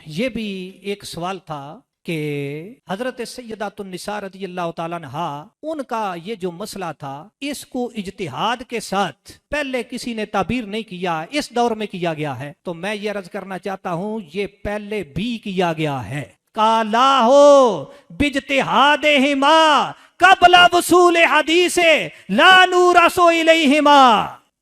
ये भी एक सवाल था कि हजरत सैयदातुन्निसा रज़ियल्लाहु ताला अन्हा उनका ये जो मसला था इसको इज्तिहाद के साथ पहले किसी ने ताबीर नहीं किया, इस दौर में किया गया है। तो मैं ये अर्ज करना चाहता हूँ ये पहले भी किया गया है। काला हो बिज्तिहादिहिमा कबला वसूल हदीसे ला नूरसो इलैहिमा।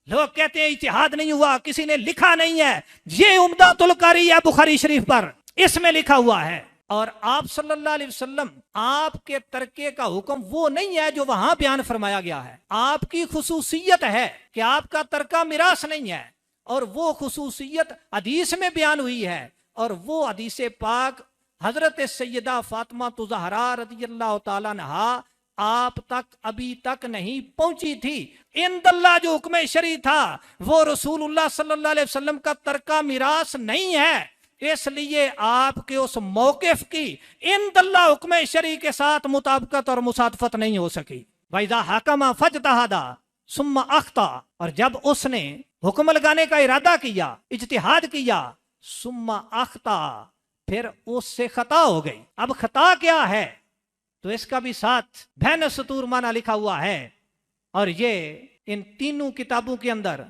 लोग कहते हैं इज्तिहाद नहीं हुआ, किसी ने लिखा नहीं है। ये उम्दतुल कारी है बुखारी शरीफ पर, इसमें लिखा हुआ है। और आप सल्लल्लाहु अलैहि वसल्लम आपके तर्के का हुक्म वो नहीं है जो वहां बयान फरमाया गया है। आपकी खुसूसियत है कि आपका तर्का मिरास नहीं है, और वो खुसूसियत हदीस में बयान हुई है। और वो हदीस पाक हजरत सैयदा फातिमा ज़हरा रज़ियल्लाहु ताला अन्हा आप तक अभी तक नहीं पहुंची थी। इंदल्लाह जो हुक्म शरी था वो रसूलुल्लाह सल्लल्लाहु अलैहि वसल्लम का तर्का मिरास नहीं है, इसलिए आपके उस मौकिफ की इंदल्लाह हुक्म शरी के साथ मुताबिकत और मुसादफत नहीं हो सकी। वैदा हकमा फजतहदा सुम्मा अख्ता, और जब उसने हुक्म लगाने का इरादा किया, इज्तिहाद किया, सुम्मा अख्ता, फिर उससे खता हो गई। अब खता क्या है तो इसका भी साथ भैन सतूर माना लिखा हुआ है, और ये इन तीनों किताबों के अंदर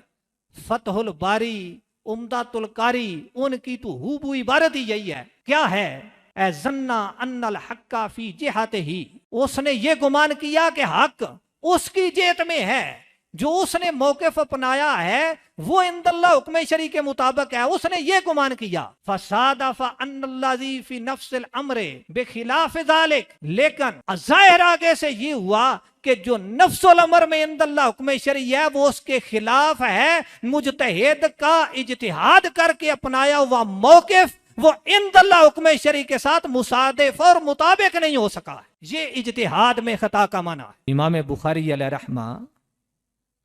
फतहुल बारी, उम्दतुल कारी, उनकी तो हूबू इबारत ही यही है। क्या है? ए जन्ना अन्नल हक्का फी जिहातिही, उसने ये गुमान किया कि हक उसकी जेत में है, जो उसने मौकिफ अपनाया है वो इंदल्लाह हुक्म शरी के मुताबिक है, उसने ये गुमान किया। फसादफा अन्नल्लाज़ी फी नफ्सिल अम्रे बेखिलाफ ज़ालिक, लेकिन ज़ाहिर आगे से ये हुआ कि जो नफ्सुल अमर में इंदल्लाह हुक्म शरी है वो उसके खिलाफ है। मुजतहिद का इज्तिहाद करके अपनाया हुआ मौकिफ वो इंदल्लाह हुक्म शरी के साथ मुसादिफ और मुताबिक नहीं हो सका। ये इज्तिहाद में खता का माना है। इमाम बुखारी अलैहि रहमा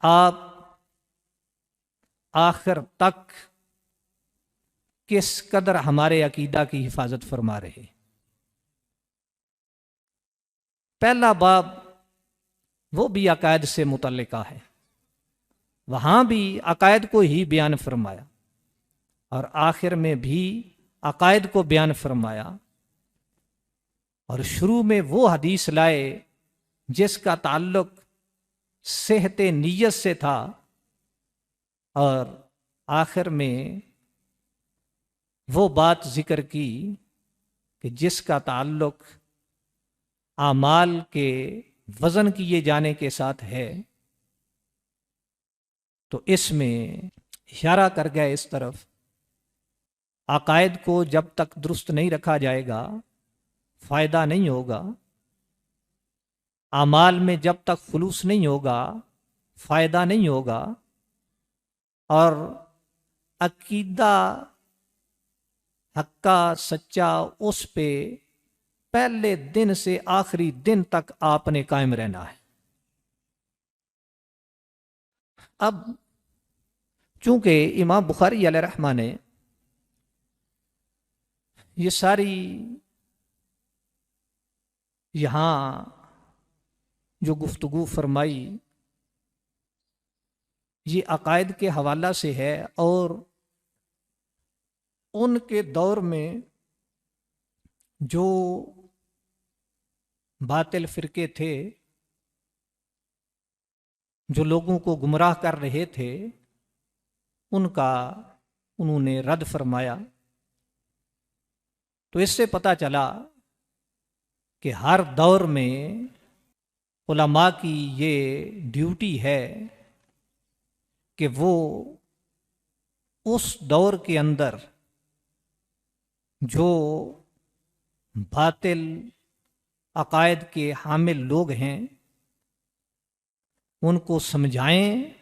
आप आखिर तक किस कदर हमारे अकीदा की हिफाजत फरमा रहे। पहला बाब वो भी अकायद से मुतल्लिका है, वहां भी अकायद को ही बयान फरमाया, और आखिर में भी अकायद को बयान फरमाया, और शुरू में वो हदीस लाए जिसका ताल्लुक सेहत नीयत से था, और आखिर में वो बात जिक्र की कि जिसका ताल्लुक आमाल के वजन किए जाने के साथ है। तो इसमें इशारा कर गया इस तरफ, अकायद को जब तक दुरुस्त नहीं रखा जाएगा फायदा नहीं होगा, आमाल में जब तक खुलूस नहीं होगा फायदा नहीं होगा, और अकीदा हक्का सच्चा उस पे पहले दिन से आखिरी दिन तक आपने कायम रहना है। अब चूंकि इमाम बुखारी अलैहि रहमा ने ये सारी यहां जो गुफ्तगू फरमाई ये अकायद के हवाला से है, और उनके दौर में जो बातिल फिरके थे जो लोगों को गुमराह कर रहे थे उनका उन्होंने रद्द फरमाया। तो इससे पता चला कि हर दौर में उलमा की ये ड्यूटी है कि वो उस दौर के अंदर जो बातिल अकायद के हामिल लोग हैं उनको समझाएं,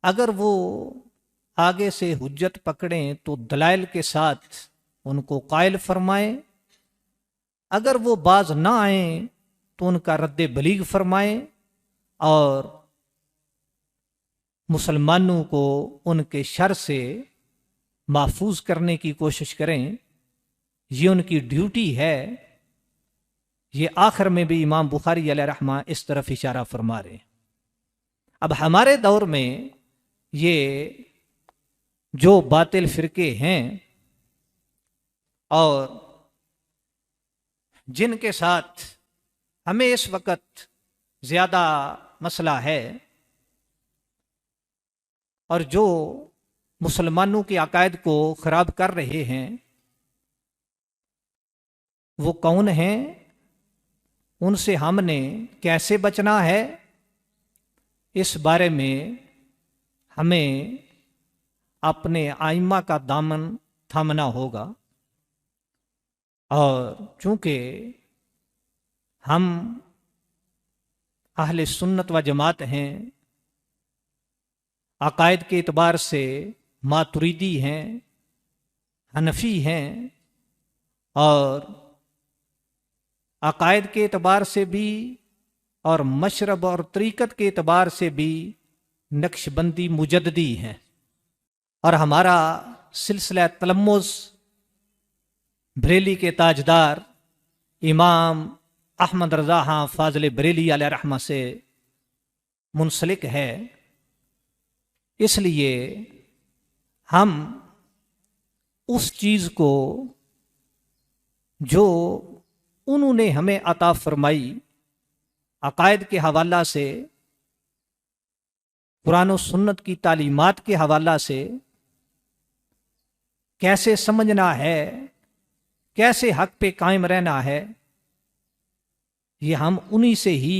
अगर वो आगे से हुज्जत पकड़ें तो दलाइल के साथ उनको कायल फरमाएं, अगर वो बाज ना आए तो उनका रद्द बलीग फरमाएं, और मुसलमानों को उनके शर से महफूज करने की कोशिश करें। ये उनकी ड्यूटी है। ये आखिर में भी इमाम बुखारी अलैहि रहमा इस तरफ इशारा फरमा रहे। अब हमारे दौर में ये जो बातिल फिरके हैं और जिनके साथ हमें इस वक्त ज़्यादा मसला है और जो मुसलमानों के अकायद को ख़राब कर रहे हैं, वो कौन हैं, उनसे हमने कैसे बचना है, इस बारे में हमें अपने आइम्मा का दामन थामना होगा। और चूंकि हम अहले सुन्नत व जमात हैं, अकायद के एतबार से मातुरीदी हैं, हनफी हैं, और अकायद के एतबार से भी और मशरब और तरीक़त के एतबार से भी नक्शबंदी मुजद्दी हैं। और हमारा सिलसिला तलम्मुस बरेली के ताजदार इमाम अहमद रज़ा हाँ फाज़िल बरेली अलैहि रहमा से मुंसलिक है। इसलिए हम उस चीज़ को जो उन्होंने हमें अता फरमाई अकायद के हवाला से, कुरान और सुन्नत की तालीमात के हवाला से कैसे समझना है, कैसे हक पे कायम रहना है, ये हम उन्हीं से ही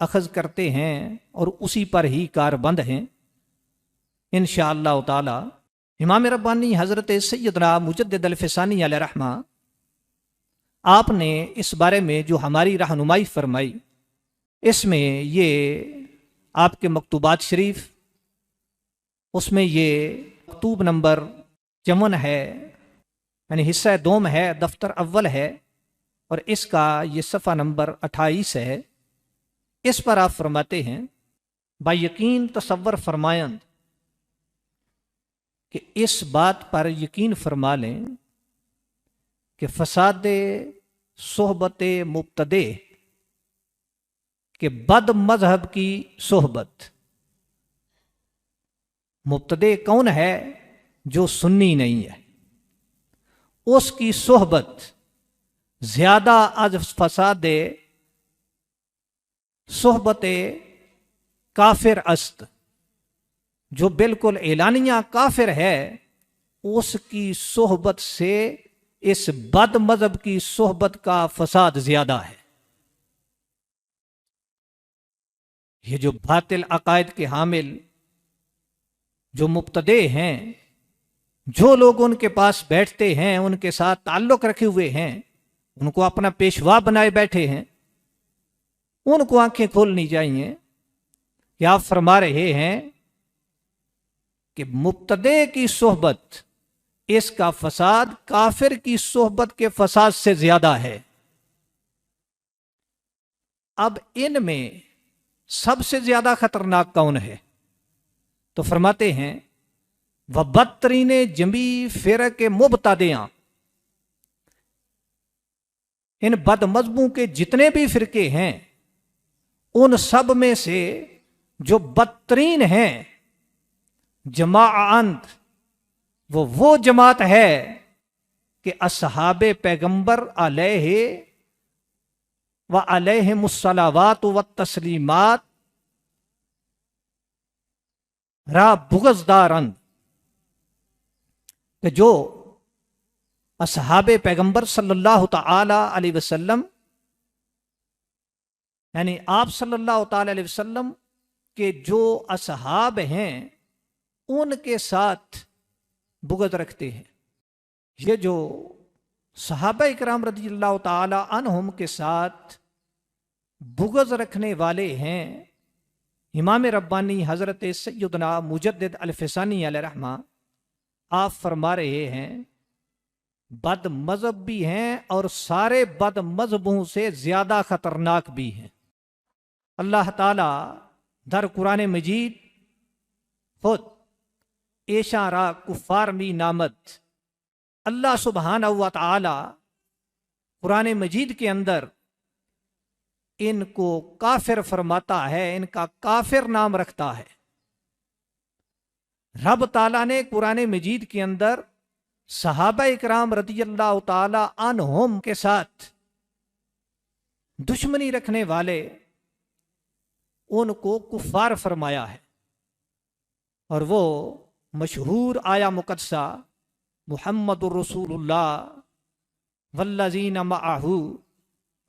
अखज़ करते हैं और उसी पर ही कारबंद हैं इंशाअल्लाह ताला। इमाम रब्बानी हज़रत सैयदना मुजद्दिद अल-फ़सानी अलैहि रहमा, आपने इस बारे में जो हमारी रहनुमाई फरमाई, इसमें ये आपके मकतूबात शरीफ, उसमें ये मकतूब नंबर 54 है, यानी हिस्सा दोम है, दफ्तर अव्वल है, और इसका ये सफ़ा नंबर 28 है। इस पर आप फरमाते हैं, बायकीन तसव्वुर फरमायंद कि इस बात पर यकीन फरमा लें कि फसाद सोहबत मुब्तदे के बद मजहब की सोहबत, मुब्तदे कौन है, जो सुन्नी नहीं है, उसकी सोहबत ज्यादा अज फसाद सोहबत काफिर अस्त, जो बिल्कुल एलानिया काफिर है, उसकी सोहबत से इस बद मजहब की सोहबत का फसाद ज्यादा है। ये जो बातिल अकायद के हामिल जो मुब्तदे हैं, जो लोग उनके पास बैठते हैं, उनके साथ ताल्लुक रखे हुए हैं, उनको अपना पेशवा बनाए बैठे हैं, उनको आंखें खोलनी चाहिए कि आप फरमा रहे हैं कि मुब्तदे की सोहबत, इसका फसाद काफिर की सोहबत के फसाद से ज्यादा है। अब इनमें सबसे ज्यादा खतरनाक कौन है? तो फरमाते हैं, वह बदतरीन जमी फिर के मुबतदियां, इन बदमजबों के जितने भी फिरके हैं, उन सब में से जो बदतरीन हैं जमाअत, वो जमात है कि असहाबे पैगंबर अलैहि व अलैहिमुस्सलावात व तस्लीमात रा बुग़्ज़दारन, कि जो असहाबे पैगंबर सल्लल्लाहु तआला अलैहि वसल्लम, यानी आप सल्लल्लाहु तआला अलैहि वसल्लम के जो असहाब हैं, उनके साथ बुग़्ज़ रखते हैं। ये जो सहाबा इकराम रज़ियल्लाहु तआला अन्हुम के साथ बुग़्ज़ रखने वाले हैं, इमाम रब्बानी हज़रत सैयदना मुजद्दिद अल-फ़सानी अलैहि रहमा, आप फरमा रहे हैं, बद मजहब भी हैं और सारे बद मजहबों से ज्यादा खतरनाक भी हैं। अल्लाह ताला दर कुरान मजीद खुद एशारा कुफार मी नामद, अल्लाह सुब्हानहु व तआला कुरान मजीद के अंदर इनको काफिर फरमाता है, इनका काफिर नाम रखता है। रब ताला ने कुरान मजीद के अंदर सहाबा इकराम रदियल्लाहु ताला अन्हुम के साथ दुश्मनी रखने वाले उनको कुफार फरमाया है। और वो मशहूर आया मुकद्दसा मुहम्मदुर रसूलुल्लाह वल्लज़ीना मअहू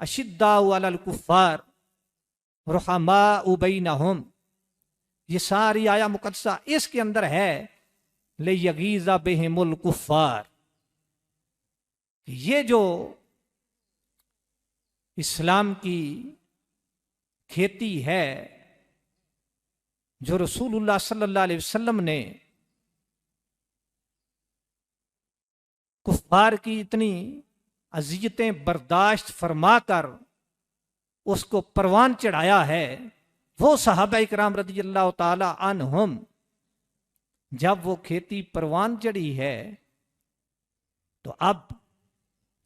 अशिद्दाउ अलल कुफ़्फ़ार रुहमाउ बैनहुम, ये सारी आया मुकद्दसा इसके अंदर है लियगीज़ा बिहिमुल कुफ़्फ़ार। ये जो इस्लाम की खेती है, जो रसूलुल्लाह सल्लल्लाहु अलैहि वसल्लम ने कुफ़ार की इतनी अज़ियतें बर्दाश्त फरमाकर उसको परवान चढ़ाया है, वो सहाबा इकराम रज़ियल्लाहु ताला अन्हुम जब वो खेती परवान चढ़ी है तो अब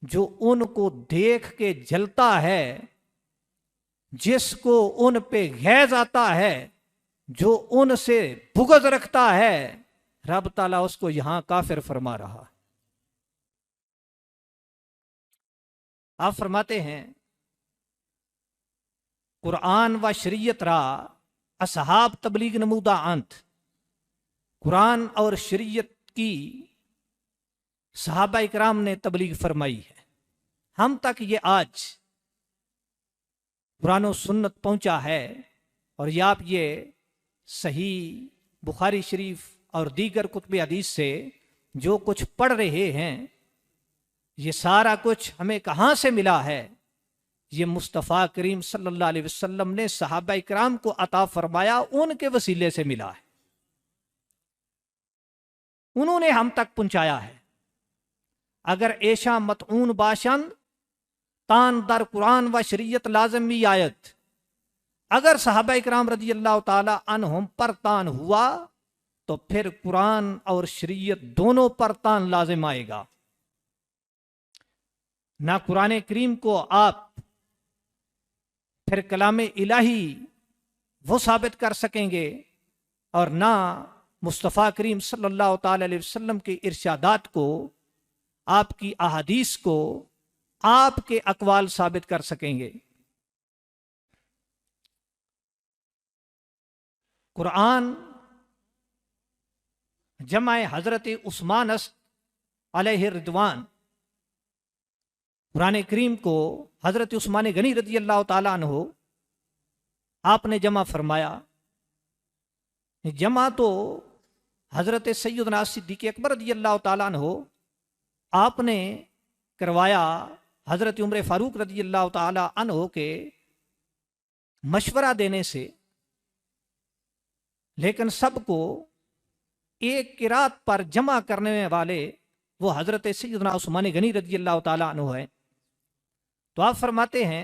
जो उनको देख के जलता है, जिसको उन पे गैज़ आता है, जो उनसे बुग़्ज़ रखता है, रब ताला उसको यहां काफिर फरमा रहा। आप फरमाते हैं कुरान व शरीयत रा असहाब तबलीग नमूदा अंत, कुरान और शरीयत की सहाबा इकराम ने तबलीग फरमाई है। हम तक ये आज कुरान और सुन्नत पहुंचा है। और ये आप ये सही बुखारी शरीफ और दीगर कुतुब हदीस से जो कुछ पढ़ रहे हैं, ये सारा कुछ हमें कहां से मिला है? ये मुस्तफ़ा करीम सल्लल्लाहु अलैहि वसल्लम ने सहाबा इकराम को अता फरमाया, उनके वसीले से मिला है, उन्होंने हम तक पहुंचाया है। अगर ऐशा मतऊन बाशन तान दर कुरान व शरीयत लाजमी आयत, अगर सहाबा इकराम रज़ियल्लाहु ताला अन्हुम पर तान हुआ तो फिर कुरान और शरीयत दोनों पर तान लाजिम आएगा। ना कुरान करीम को आप फिर कलाम इलाही वो साबित कर सकेंगे, और ना मुस्तफ़ा करीम सल्लल्लाहु ताला अलैहि वसल्लम के इरशादात को, आपकी अहादीस को, आपके अकवाल साबित कर सकेंगे। कुरान जमाए हजरत उस्मान अलैहि रिदवान, कुरान करीम को हजरत उस्मान गनी रज़ी अल्लाह ताला अन्हु आपने जमा फरमाया। जमा तो हजरत सैयदना सिद्दीक़ अकबर रज़ी अल्लाह ताला अन्हु आपने करवाया हजरत उमर फारूक रज़ी अल्लाह ताला अन्हु के मशवरा देने से, लेकिन सबको एक किरात पर जमा करने वाले वो हजरत सैयदना उस्मान गनी रज़ी अल्लाह ताला अन्हु है। तो आप फरमाते हैं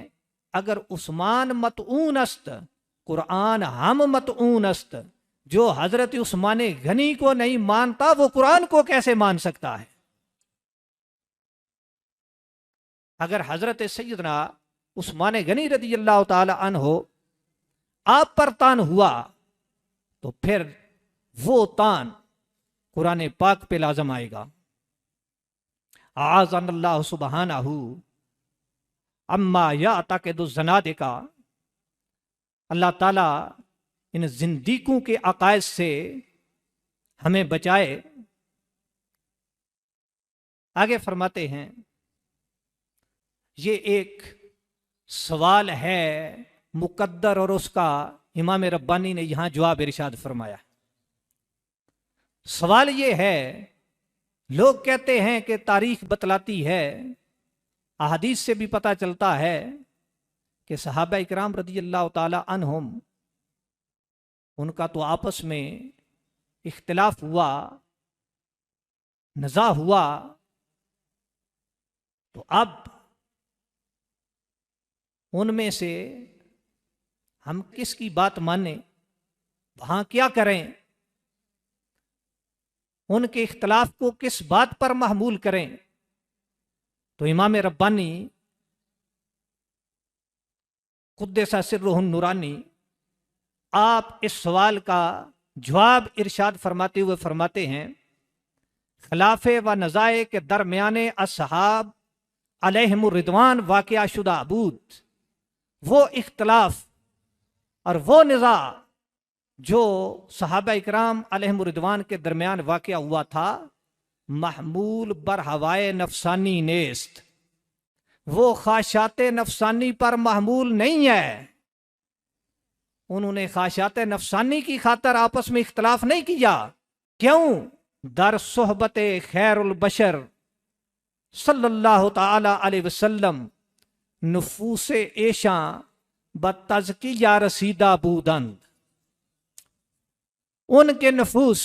अगर उस्मान मतऊन अस्त, कुरान हम मतऊन अस्त, जो हजरत उस्मान गनी को नहीं मानता वो कुरान को कैसे मान सकता है? अगर हजरत सैयदना उस्मान गनी रज़ी अल्लाह ताला अन्हु आप पर तान हुआ तो फिर वो तान कुरान पाक पे लाजम आएगा। आज़अल्लाहु सुब्हानहू अम्मा यातक़िदु ज़नादिक़ा, अल्लाह ताला इन जिंदीकों के अकायद से हमें बचाए। आगे फरमाते हैं ये एक सवाल है मुकद्दर, और उसका इमाम रब्बानी ने यहां जवाब इरशाद फरमाया। सवाल ये है, लोग कहते हैं कि तारीख बतलाती है, अहादीस से भी पता चलता है कि सहाबा इकराम रज़ियल्लाहु ताला अन्हुम, उनका तो आपस में इख्तिलाफ हुआ, नज़ा हुआ, तो अब उनमें से हम किसकी बात माने, वहां क्या करें, उनके इख्तिलाफ को किस बात पर महमूल करें? तो इमाम रब्बानी कुद्दसा सिर्रुहुन नूरानी आप इस सवाल का जवाब इरशाद फरमाते हुए फरमाते हैं खिलाफे व नज़ाए के दरमियान असहाब अलैहिमुर रिदवान वाक़या शुदा अबूद, वो इख्तलाफ और वो निज़ा जो सहाबा इकराम अलैहिमुर रिदवान के दरमियान वाक़या हुआ था, महमूल बर हवाए नफसानी नेस्त, वो ख्वाहिशात नफसानी पर महमूल नहीं है। उन्होंने ख्वाहिशात नफसानी की खातर आपस में इख्तलाफ नहीं किया। क्यों? दर सोहबत खैरुल बशर सल्लल्लाहु ताला अलैहि वसल्लम नफूस एशा बतज़किया रसीदा बूदंद, उनके नफूस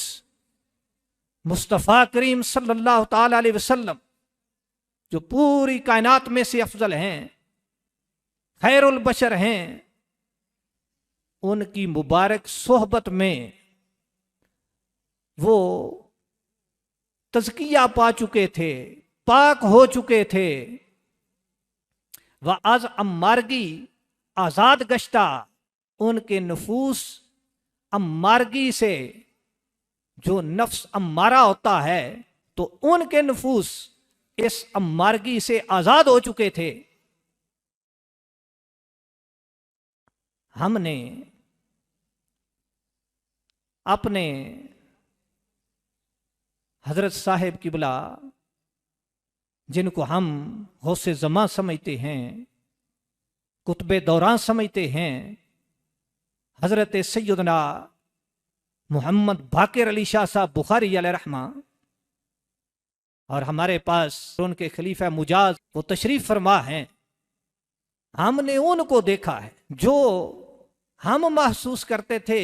मुस्तफ़ा करीम सल्लल्लाहु ताला अलैहि वसल्लम जो पूरी कायनात में से अफजल हैं, खैरुल बशर हैं, उनकी मुबारक सोहबत में वो तज़किया पा चुके थे, पाक हो चुके थे। वह आज अम्मारगी आज़ाद गश्ता, उनके नफूस अम्मारगी से, जो नफ्स अम्मारा होता है, तो उनके नफूस इस अम्मारगी से आज़ाद हो चुके थे। हमने अपने हजरत साहिब किबला, जिनको हम गौसे ज़मा समझते हैं, कुतुबे दौरान समझते हैं, हजरत सैयदना मोहम्मद बाकिर अली शाह साहब बुखारी अलैहि रहमा, और हमारे पास उनके खलीफा मुजाज वो तशरीफ फरमा हैं। हमने उनको देखा है जो हम महसूस करते थे,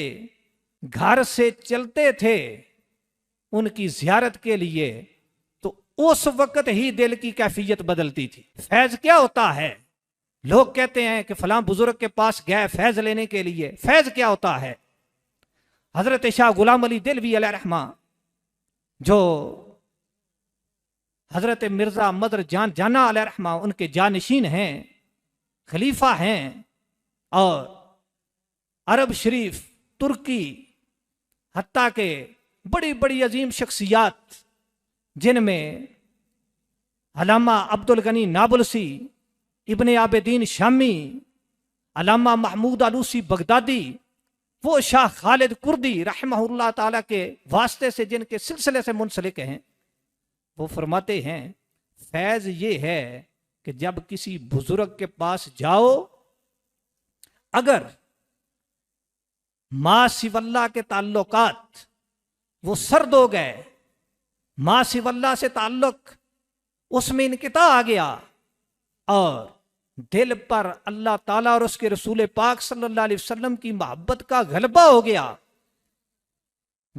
घर से चलते थे उनकी जियारत के लिए, तो उस वक्त ही दिल की कैफियत बदलती थी। फैज क्या होता है? लोग कहते हैं कि फलां बुजुर्ग के पास गए फैज लेने के लिए। फैज क्या होता है? हजरत शाह गुलाम अली दिलवी अलैहि रहमा, जो हजरत मिर्जा मदर जान जाना अलैहि रहमा उनके जानशीन हैं, खलीफा हैं, और अरब शरीफ, तुर्की, हत्ता के बड़ी बड़ी अजीम शख्सियात, जिनमें अल्लामा अब्दुल गनी नाबुलसी, इब्ने आबिदीन शामी, अल्लामा महमूद आलूसी बगदादी, वो शाह खालिद कुर्दी रहमहुल्लाह ताला के वास्ते से, जिनके सिलसिले से मुंसलिक हैं, वो फरमाते हैं फैज ये है कि जब किसी बुजुर्ग के पास जाओ, अगर माँ सिवल्ला के ताल्लुकात वो सर्द हो गए, माँ सिवल्ला से ताल्लुक उसमें इनकिता आ गया, और दिल पर अल्लाह ताला और उसके रसूल पाक सल्लल्लाहु अलैहि वसल्लम की मोहब्बत का गलबा हो गया,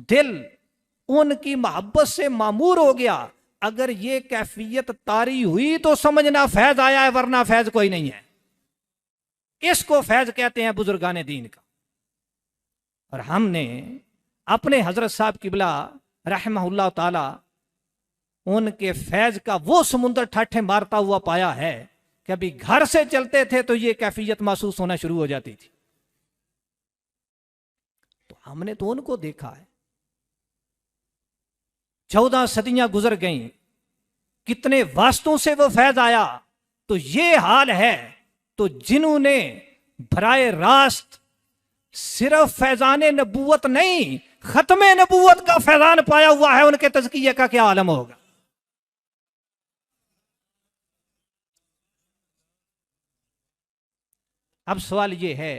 दिल उनकी मोहब्बत से मामूर हो गया, अगर ये कैफियत तारी हुई तो समझना फैज आया है, वरना फैज कोई नहीं है। इसको फैज कहते हैं बुजुर्गान दीन का। और हमने अपने हजरत साहब किबला रहमहुल्लाह ताला, उनके फैज का वो समुंदर ठाठे मारता हुआ पाया है कि अभी घर से चलते थे तो ये कैफियत महसूस होना शुरू हो जाती थी। तो हमने तो उनको देखा है। 14 सदियां गुजर गईं, कितने वास्तों से वो फैज आया। तो ये हाल है, तो जिन्होंने बराए रास्त सिर्फ फैजान नबूवत नहीं, खत्मे नबूवत का फैजान पाया हुआ है, उनके तज़किये का क्या आलम होगा। अब सवाल यह है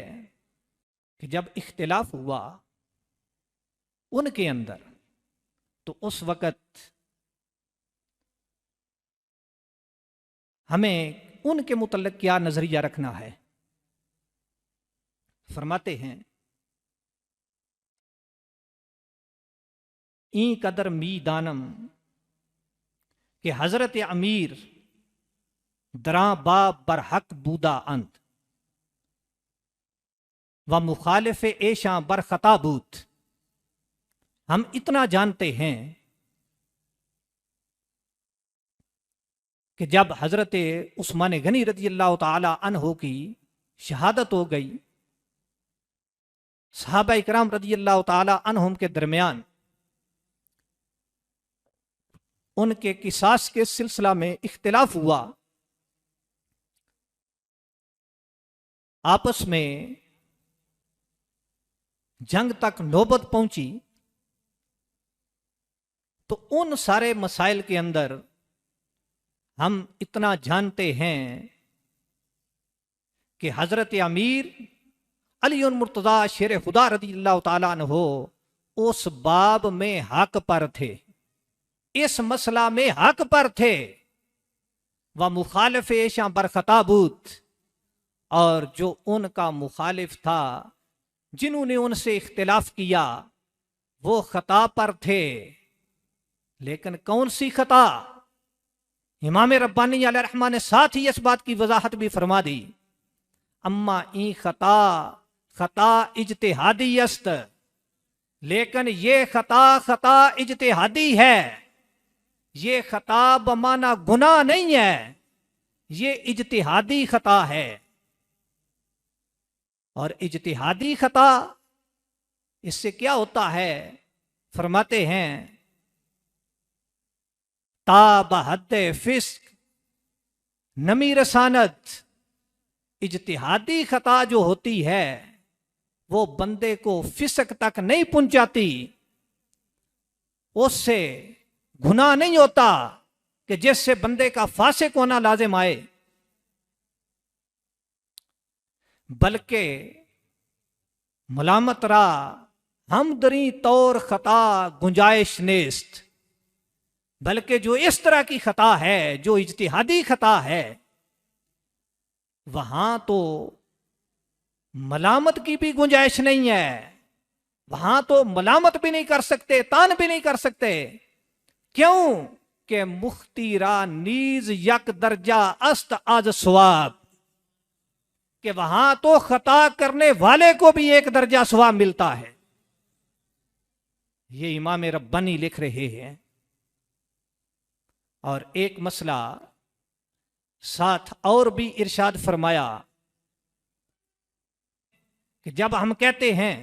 कि जब इख्तिलाफ हुआ उनके अंदर, तो उस वक्त हमें उनके मुतल्लिक़ क्या नजरिया रखना है। फरमाते हैं ई कदर मी दानम कि हजरत अमीर दरा बाब बरहक बूदा अंत व मुखालिफ एशा बर खताबूत। हम इतना जानते हैं कि जब हजरत उस्मान गनी रज़ी अल्लाह ताला अन्हो की शहादत हो गई, सहाबा इकराम रज़ी अल्लाह ताला अन्हुम के दरमियान उनके किसास के सिलसिला में इख्तिलाफ हुआ, आपस में जंग तक नौबत पहुंची, तो उन सारे मसाइल के अंदर हम इतना जानते हैं कि हजरत अमीर अली मुर्तजा शेर खुदा रज़ी अल्लाह तआला अन्हो उस बाब में हक पर थे, इस मसला में हक पर थे। वह मुखालिफ ऐशा बरखताबूत, और जो उनका मुखालिफ था, जिन्होंने उनसे इख्तिलाफ किया, वो खता पर थे। लेकिन कौन सी खता? इमाम रब्बानी अलैहि रहमा ने साथ ही इस बात की वजाहत भी फरमा दी, अम्मा ई खता खता इज्तिहादी अस्त, लेकिन ये खता इज्तिहादी है, ये खता बमाना गुनाह नहीं है, ये इज्तिहादी खता है। और इज्तिहादी खता इससे क्या होता है? फरमाते हैं ताबहद फिस्क नमी रसानत, इज्तिहादी खता जो होती है वो बंदे को फिसक तक नहीं पहुंचाती, उससे गुनाह नहीं होता कि जिससे बंदे का फासिक होना लाजिम आए, बल्कि मलामत रा हमदरी तौर खता गुंजाइश नेस्त, बल्कि जो इस तरह की खता है, जो इज्तिहादी खता है, वहां तो मलामत की भी गुंजाइश नहीं है, वहां तो मलामत भी नहीं कर सकते, तान भी नहीं कर सकते। क्यों? कि मुख्तीरा नीज यक दर्जा अस्त आज सवाब, कि वहां तो खता करने वाले को भी एक दर्जा सवाब मिलता है। ये इमाम रब्बानी लिख रहे हैं। और एक मसला साथ और भी इरशाद फरमाया कि जब हम कहते हैं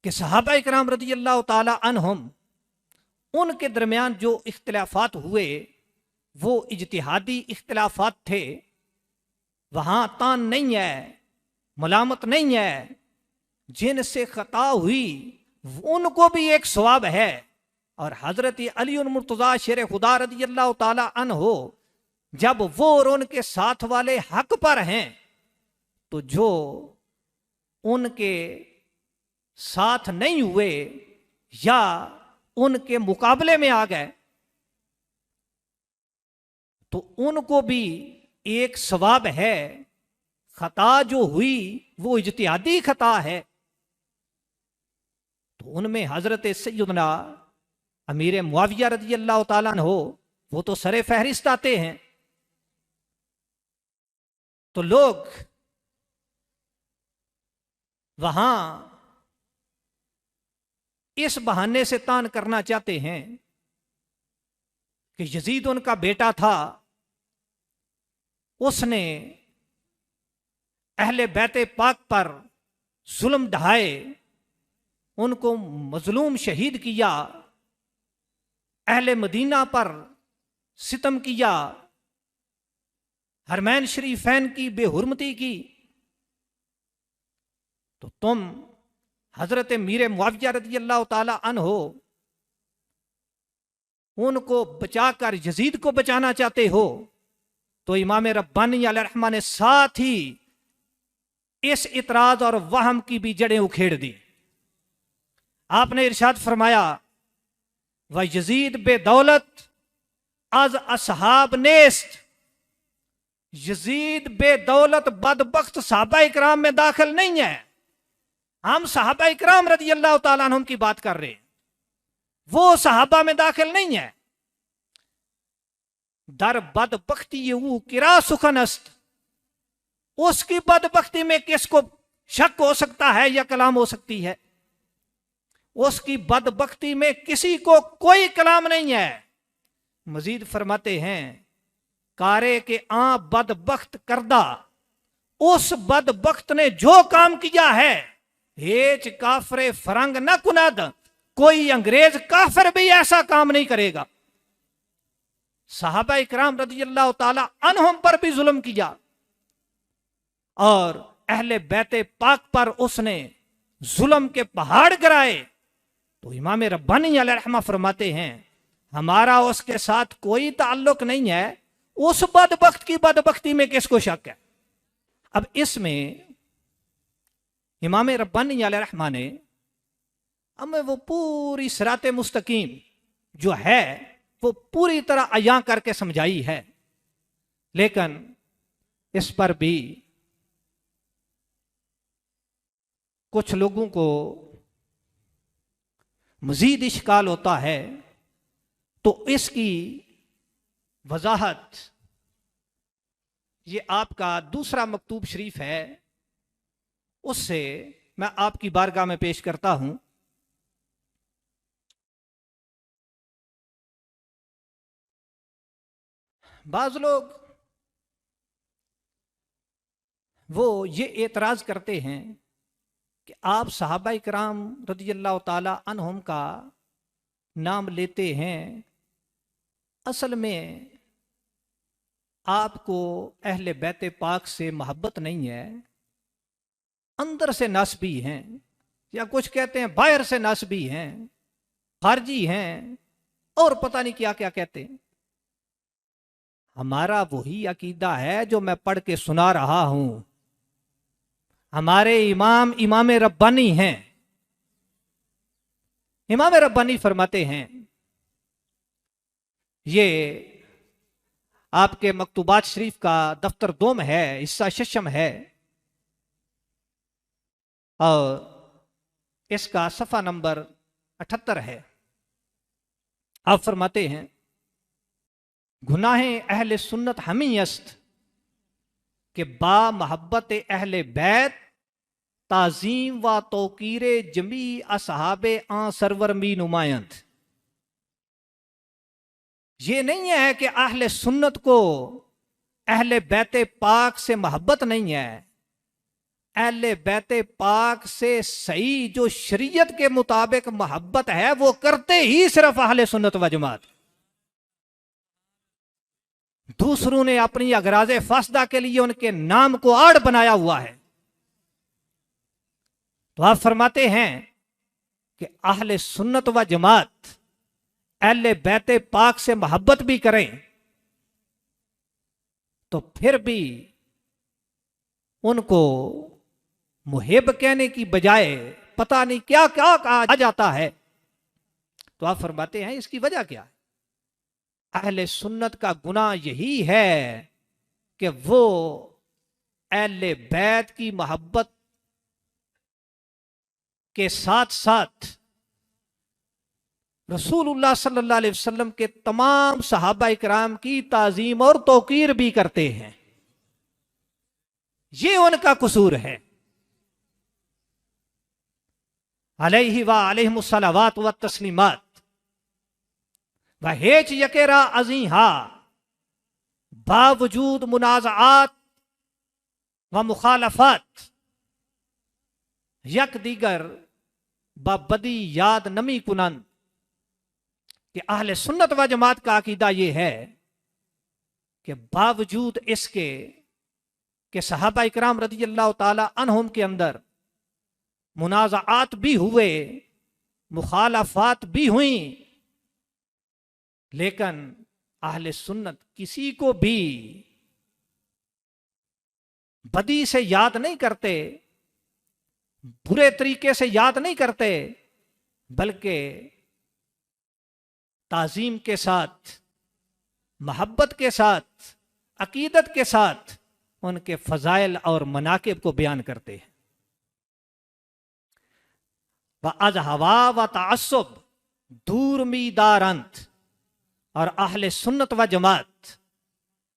कि सहाबा इकराम रज़ी अल्लाह ताला अन्हुम, उनके दरमियान जो इख्तिलाफात हुए वो इज्तिहादी इख्तिलाफात थे, वहां तान नहीं है, मलामत नहीं है, जिनसे खता हुई उनको भी एक सवाब है। और हजरत अली मुर्तजा शेर खुदा रज़ी अल्लाह ताला अन्हो जब वो और उनके साथ वाले हक पर हैं, तो जो उनके साथ नहीं हुए या उनके मुकाबले में आ गए, तो उनको भी एक सवाब है। खता जो हुई वो इज्तिहादी खता है, तो उनमें हजरत सैयदना अमीर मुआविया रज़ी अल्लाह ताला अन्हो वो तो सरे फहरिस्त आते हैं। तो लोग वहां इस बहाने से तान करना चाहते हैं कि यजीद उनका बेटा था, उसने अहले बैते पाक पर जुल्म ढाए, उनको मजलूम शहीद किया, अहले मदीना पर सितम किया, हरमैन शरीफैन की बेहुरमती की। तो तुम हजरत मीर मुआविया रज़ी अल्लाह ताला अन्हो उनको बचाकर यजीद को बचाना चाहते हो। तो इमाम रब्बानी अलैहि रहमा ने साथ ही इस इतराज और वहम की भी जड़ें उखेड़ दी। आपने इरशाद फरमाया, व यजीद बेदौलत अज असहाब नेस्त, यजीद बेदौलत बदबख्त सहाबा इकराम में दाखिल नहीं है। हम सहाबा इकराम रज़ी अल्लाह ताला अन्हुम की बात कर रहे हैं, वो सहाबा में दाखिल नहीं है। दर बदबख्ती वो किरा सुखनस्त, उसकी बदबख्ती में किसको शक हो सकता है या कलाम हो सकती है? उसकी बदबख्ती में किसी को कोई कलाम नहीं है। मजीद फरमाते हैं, कारे के आ बदबख्त करदा, उस बदबख्त ने जो काम किया है, हेच काफरे फरंग न कुनद, कोई अंग्रेज काफिर भी ऐसा काम नहीं करेगा। सहाबा इकराम रज़ियल्लाहु ताला अन्हुम पर भी जुल्म किया और अहले बैते पाक पर उसने जुल्म के पहाड़ गिराए। तो इमाम रब्बानी अलैहिर्रहमा फरमाते हैं, हमारा उसके साथ कोई ताल्लुक नहीं है, उस बदबख्त की बदबख्ती में किसको शक है। अब इसमें इमाम रब्बानी अलैहिर्रहमा ने हमें वो पूरी सिराते मुस्तकीम जो है वो पूरी तरह अयां करके समझाई है, लेकिन इस पर भी कुछ लोगों को मजीद इश्काल होता है। तो इसकी वजाहत ये आपका दूसरा मकतूब शरीफ है, उससे मैं आपकी बारगाह में पेश करता हूं। बाज लोग वो ये एतराज करते हैं कि आप सहाबा इकराम रज़ियल्लाहु ताला अन्हुम का नाम लेते हैं, असल में आपको अहले बैते पाक से मोहब्बत नहीं है, अंदर से नस्बी हैं, या कुछ कहते हैं बाहर से नस्बी हैं, खारजी हैं, और पता नहीं क्या क्या कहते हैं। हमारा वही अकीदा है जो मैं पढ़ के सुना रहा हूं। हमारे इमाम रब्बानी हैं। इमाम रब्बानी फरमाते हैं, ये आपके मकतूबात शरीफ का दफ्तर 2 में है, हिस्सा शशम है, और इसका सफ़ा नंबर 78 है। आप फरमाते हैं, गुनाहे अहले सुन्नत हमी अस्त के बा मोहब्बत अहले बैत ताजीम व तौकीर जमी असहाबे आ सरवर मी नुमायंद। ये नहीं है कि अहले सुन्नत को अहले बैते पाक से मोहब्बत नहीं है। अहले बैते पाक से सही जो शरीयत के मुताबिक मोहब्बत है वो करते ही सिर्फ अहले सुन्नत व जमात। दूसरों ने अपनी अगराजे फासदा के लिए उनके नाम को आड़ बनाया हुआ है। तो आप फरमाते हैं कि अहले सुन्नत व जमात अहले बैते पाक से मोहब्बत भी करें तो फिर भी उनको मुहिब कहने की बजाय पता नहीं क्या क्या कहा जाता है। तो आप फरमाते हैं इसकी वजह क्या है? अहले सुन्नत का गुनाह यही है कि वो अहले बैत की मोहब्बत के साथ साथ रसूलुल्लाह सल्लल्लाहु अलैहि वसल्लम के तमाम सहाबा इकराम की ताजीम और तौकीर भी करते हैं। ये उनका कसूर है। अलैहि व अलैहिमुस्सलावात व तस्लीमात व हेच यकेरा अज़ीहा बावजूद मुनाज़ात व मुखालफात यक दीगर बदी याद नमी कुनन कि अहले सुन्नत व जमात का अकीदा यह है कि बावजूद इसके कि सहाबा इकराम रज़ियल्लाहु ताला अन्हुम के अंदर मुनाज़ात भी हुए, मुखालफात भी हुई, लेकिन अहले सुन्नत किसी को भी बदी से याद नहीं करते, बुरे तरीके से याद नहीं करते, बल्कि ताजीम के साथ, मोहब्बत के साथ, अकीदत के साथ उनके फजाइल और मनाकिब को बयान करते हैं। व अज हवा व तासुब दूर मीदारंत और अहले सुन्नत व जमात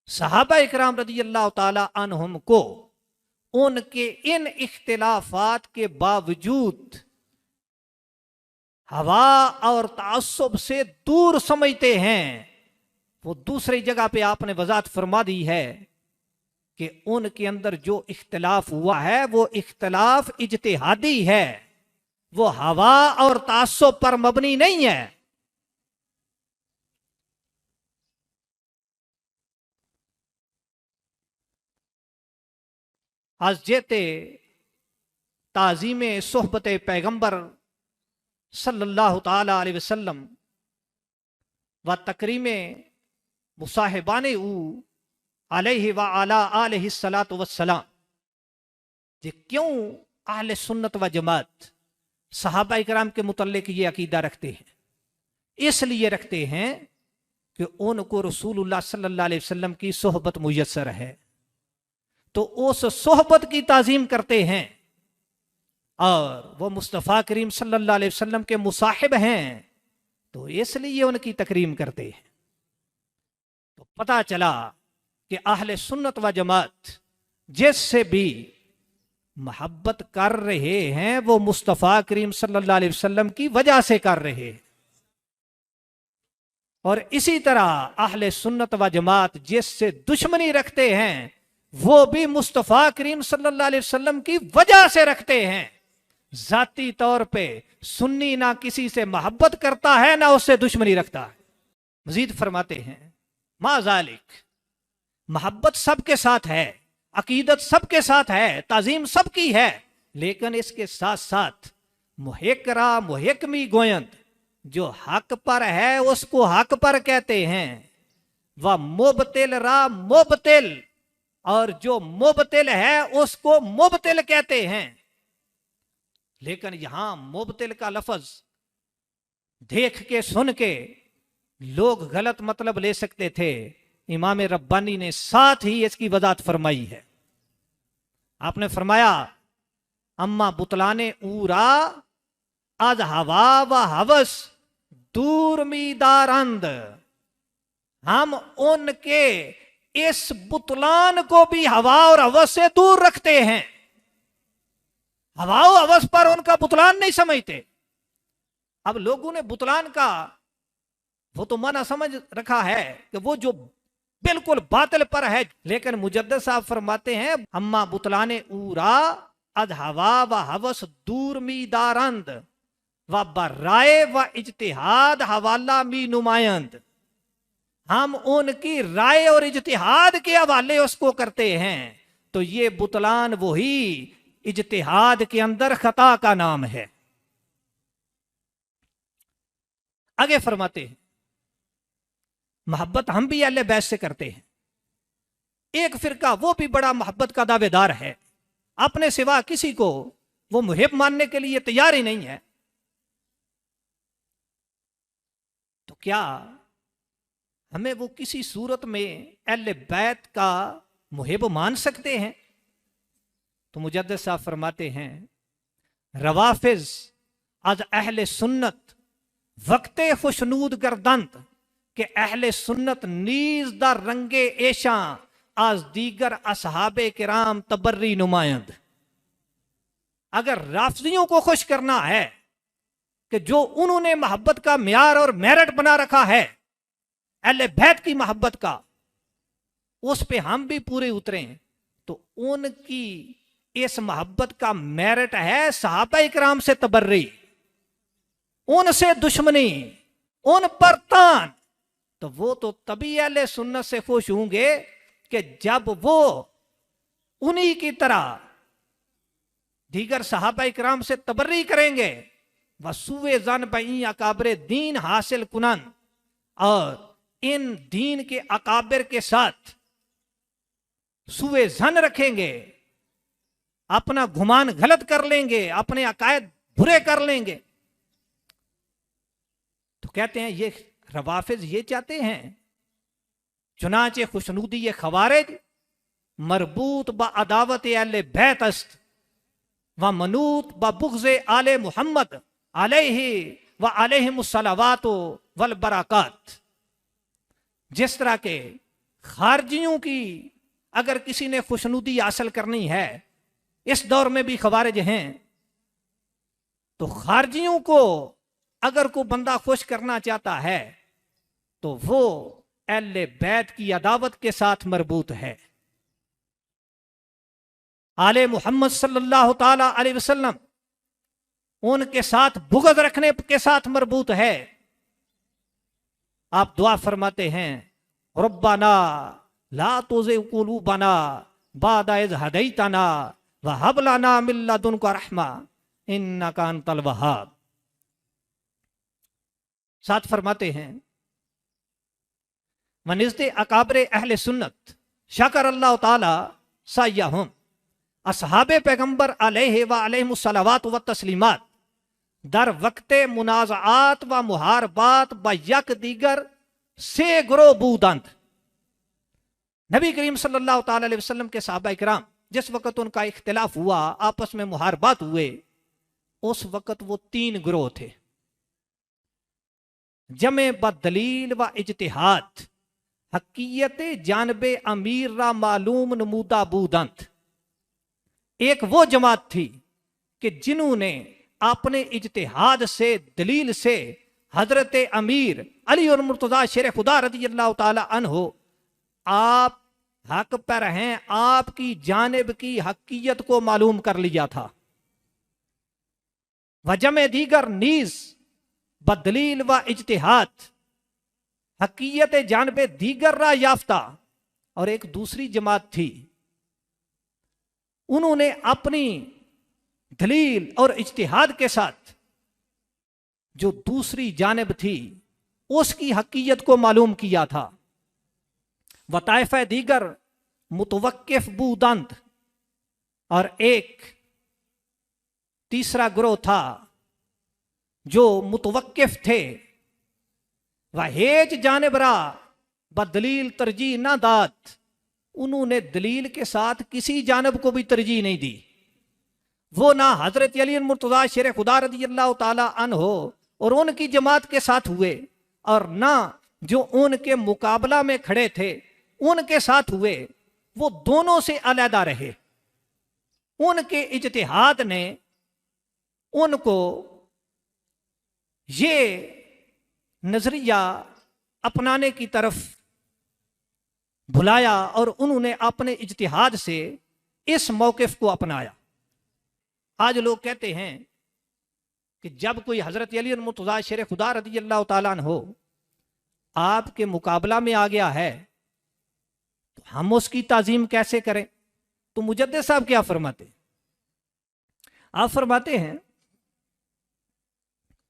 सहाबा इकराम रज़ियल्लाहु ताला अन्हुम को उनके इन इख्तिलाफात के बावजूद हवा और तासुब से दूर समझते हैं। वो दूसरी जगह पे आपने वजाहत फरमा दी है कि उनके अंदर जो इख्तिलाफ हुआ है वो इख्तिलाफ इज्तिहादी है, वो हवा और तासुब पर मबनी नहीं है। हज़रत ताज़ीम सोहबत पैगंबर सल्लल्लाहु ताला अलैहि वसल्लम व तकरीम मुसाहिबाने अलैहि व अला आलिहि सलातु वस्सलाम। ये क्यों अहले सुन्नत व जमात सहाबा इकराम के मुतल्लिक ये अकीदा रखते हैं? इसलिए रखते हैं कि उनको रसूलुल्लाह सल्लल्लाहु अलैहि वसल्लम की सोहबत मुयस्सर है, तो उस सोहबत की ताजीम करते हैं, और वो मुस्तफ़ा करीम सल्लल्लाहु अलैहि वसल्लम के मुसाहिब हैं, तो इसलिए उनकी तकरीम करते हैं। तो पता चला कि अहले सुन्नत व जमात जिससे भी मोहब्बत कर रहे हैं वो मुस्तफ़ा करीम सल्लल्लाहु अलैहि वसल्लम की वजह से कर रहे हैं। और इसी तरह अहले सुन्नत व जमात जिससे दुश्मनी रखते हैं वो भी मुस्तफ़ा करीम सल्लल्लाहु अलैहि वसल्लम की वजह से रखते हैं। जाती तौर पे सुन्नी ना किसी से मोहब्बत करता है ना उससे दुश्मनी रखता है। मजीद फरमाते हैं, माज़ालिक, मोहब्बत सबके साथ है, अकीदत सबके साथ है, ताजीम सबकी है, लेकिन इसके साथ साथ मुहिकरा मुहिकमी गोयंद, जो हक पर है उसको हक पर कहते हैं, वह मुबतिल रा मुबतिल, और जो मुबतिल है उसको मुबतिल कहते हैं। लेकिन यहां मुबतिल का लफ्ज देख के सुन के लोग गलत मतलब ले सकते थे। इमाम रब्बानी ने साथ ही इसकी वजाहत फरमाई है। आपने फरमाया, अम्मा बुतलाने ऊरा आज हवा व हवस दूर मीदारंद, हम उनके इस बुतलान को भी हवा और हवस से दूर रखते हैं। हवा और हवस पर उनका बुतलान नहीं समझते। अब लोगों ने बुतलान का वो तो मना समझ रखा है कि वो जो बिल्कुल बातिल पर है, लेकिन मुजद्दिद साहब फरमाते हैं, अम्मा बुतलाने ऊरा अज हवा व हवस दूर मीदारंद व बराए व इज्तिहाद हवाला मी नुमायंद, हम उनकी राय और इज्तिहाद के हवाले उसको करते हैं। तो ये बुतलान वही इज्तिहाद के अंदर खता का नाम है। आगे फरमाते हैं, मोहब्बत हम भी अहले बैत से करते हैं। एक फिरका वो भी बड़ा मोहब्बत का दावेदार है, अपने सिवा किसी को वो मुहिब मानने के लिए तैयार ही नहीं है। तो क्या हमें वो किसी सूरत में अहले बैत का मुहिब मान सकते हैं? तो मुजद्दिद साहब फरमाते हैं, रवाफिज आज अहले सुन्नत वक्ते खुशनूद गर्दंत के अहले सुन्नत नीज दा रंगे एशा आज दीगर असहाबे किराम तबर्री नुमायंद। अगर राफजियों को खुश करना है कि जो उन्होंने मोहब्बत का म्यार और मेरिट बना रखा है अहले बैत की मोहब्बत का, उस पे हम भी पूरे उतरे, तो उनकी इस मोहब्बत का मेरिट है सहाबा इकराम से तबर्री, उनसे दुश्मनी, उन पर तान। तो वो तो तभी अहले सुन्नत से खुश होंगे कि जब वो उन्हीं की तरह दीगर सहाबा इकराम से तबर्री करेंगे, वसूवे जन बई अकाबरे दीन हासिल कुनन, और इन दीन के अकाबिर के साथ सुवे जन रखेंगे, अपना गुमान गलत कर लेंगे, अपने अकायद बुरे कर लेंगे। तो कहते हैं ये रवाफिज ये चाहते हैं, चुनाचे खुशनूदी ये खवारिज मरबूत ब अदावत अहले बैत अस्त व मनूत ब बुग़्ज़े आले मुहम्मद अलैहि व अलैहिमुस्सलावातु वल बरकात। जिस तरह के खारजियों की अगर किसी ने खुशनूदी हासिल करनी है, इस दौर में भी खवारिज हैं, तो खारजियों को अगर कोई बंदा खुश करना चाहता है तो वो अहले बैत की अदावत के साथ मरबूत है। आले मुहम्मद सल्लल्लाहु ताला अलैहि वसल्लम उनके साथ बुग़्ज़ रखने के साथ मरबूत है। आप दुआ फरमाते हैं, रब्बना ला तुज़िग़ क़ुलूबना बअद इज़ हदैतना व हब लना मिन लदुनका रहमा इन्नका अंतल वहाब। साथ फरमाते हैं, वनिज़्दे अकाबरे अहले सुन्नत शकर अल्लाह ताला साय्यहुम असहाबे पैगंबर अलैहि व अलैहिमुस्सलावात व तस्लीमात दर वक्ते मुनाज़ात व मुहारबात ब यक दीगर से ग्रो बूदंत। नबी करीम सल्लल्लाहु ताला अलैहि वसल्लम के सहाबा इकराम जिस वक्त उनका इख्तिलाफ हुआ, आपस में मुहारबात हुए, उस वक्त वो 3 ग्रोह थे। जमे बदलील व इज्तिहाद हकीयत जानबे अमीर रा मालूम नमूदा बूदंत। एक वो जमात थी कि जिन्होंने अपने इज्तिहाद से, दलील से हजरत अमीर अली और मुर्तजा शेर खुदा रज़ी अल्लाह ताला अन्हो आप हक पर हैं, आपकी जानिब की हकीयत को मालूम कर लिया था। वजमे दीगर नीज बदलील व इज्तिहाद हकीयत जानबे दीगर रा याफ्ता। और एक दूसरी जमात थी, उन्होंने अपनी दलील और इज्तिहाद के साथ जो दूसरी जानिब थी उसकी हकीयत को मालूम किया था। वताइफा दीगर मुतवक्किफ बूदंत। और एक तीसरा ग्रोह था जो मुतवक्किफ थे। वह हेज जानबरा बदलील तरजीह ना दात, उन्होंने दलील के साथ किसी जानब को भी तरजीह नहीं दी। वो ना हजरत अली मुर्तजा शेर खुदा रज़ी अल्लाह ताला अन्हो और उनकी जमात के साथ हुए, और ना जो उनके मुकाबला में खड़े थे उनके साथ हुए। वो दोनों से अलहदा रहे। उनके इज्तिहाद ने उनको ये नजरिया अपनाने की तरफ भुलाया और उन्होंने अपने इज्तिहाद से इस मौकिफ को अपनाया। आज लोग कहते हैं कि जब कोई हजरत अली मुर्तज़ा शेर खुदा रज़ी अल्लाह ताला अन्हो आपके मुकाबला में आ गया है तो हम उसकी ताजीम कैसे करें? तो मुजद्दिद साहब क्या फरमाते? आप फरमाते हैं,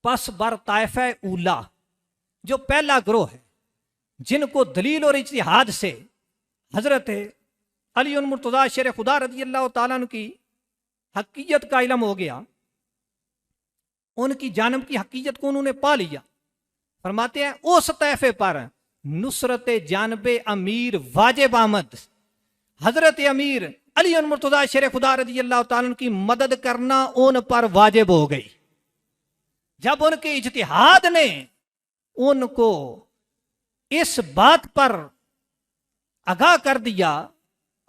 पस बर ताइफा उला, जो पहला ग्रोह है जिनको दलील और इज्तिहाद से हजरत अली मुर्तज़ा शेर खुदा रज़ी अल्लाह ताला अन्हु की हकीयत का इल्म हो गया, उनकी जानब की हकीकत को उन्होंने पा लिया। फरमाते हैं उस तैफे पर नुसरत जानबे अमीर वाजिब आमद, हजरत अमीर अली मुर्तज़ा शेर खुदा रज़ी अल्लाह ताला की मदद करना उन पर वाजिब हो गई। जब उनके इज्तिहाद ने उनको इस बात पर आगाह कर दिया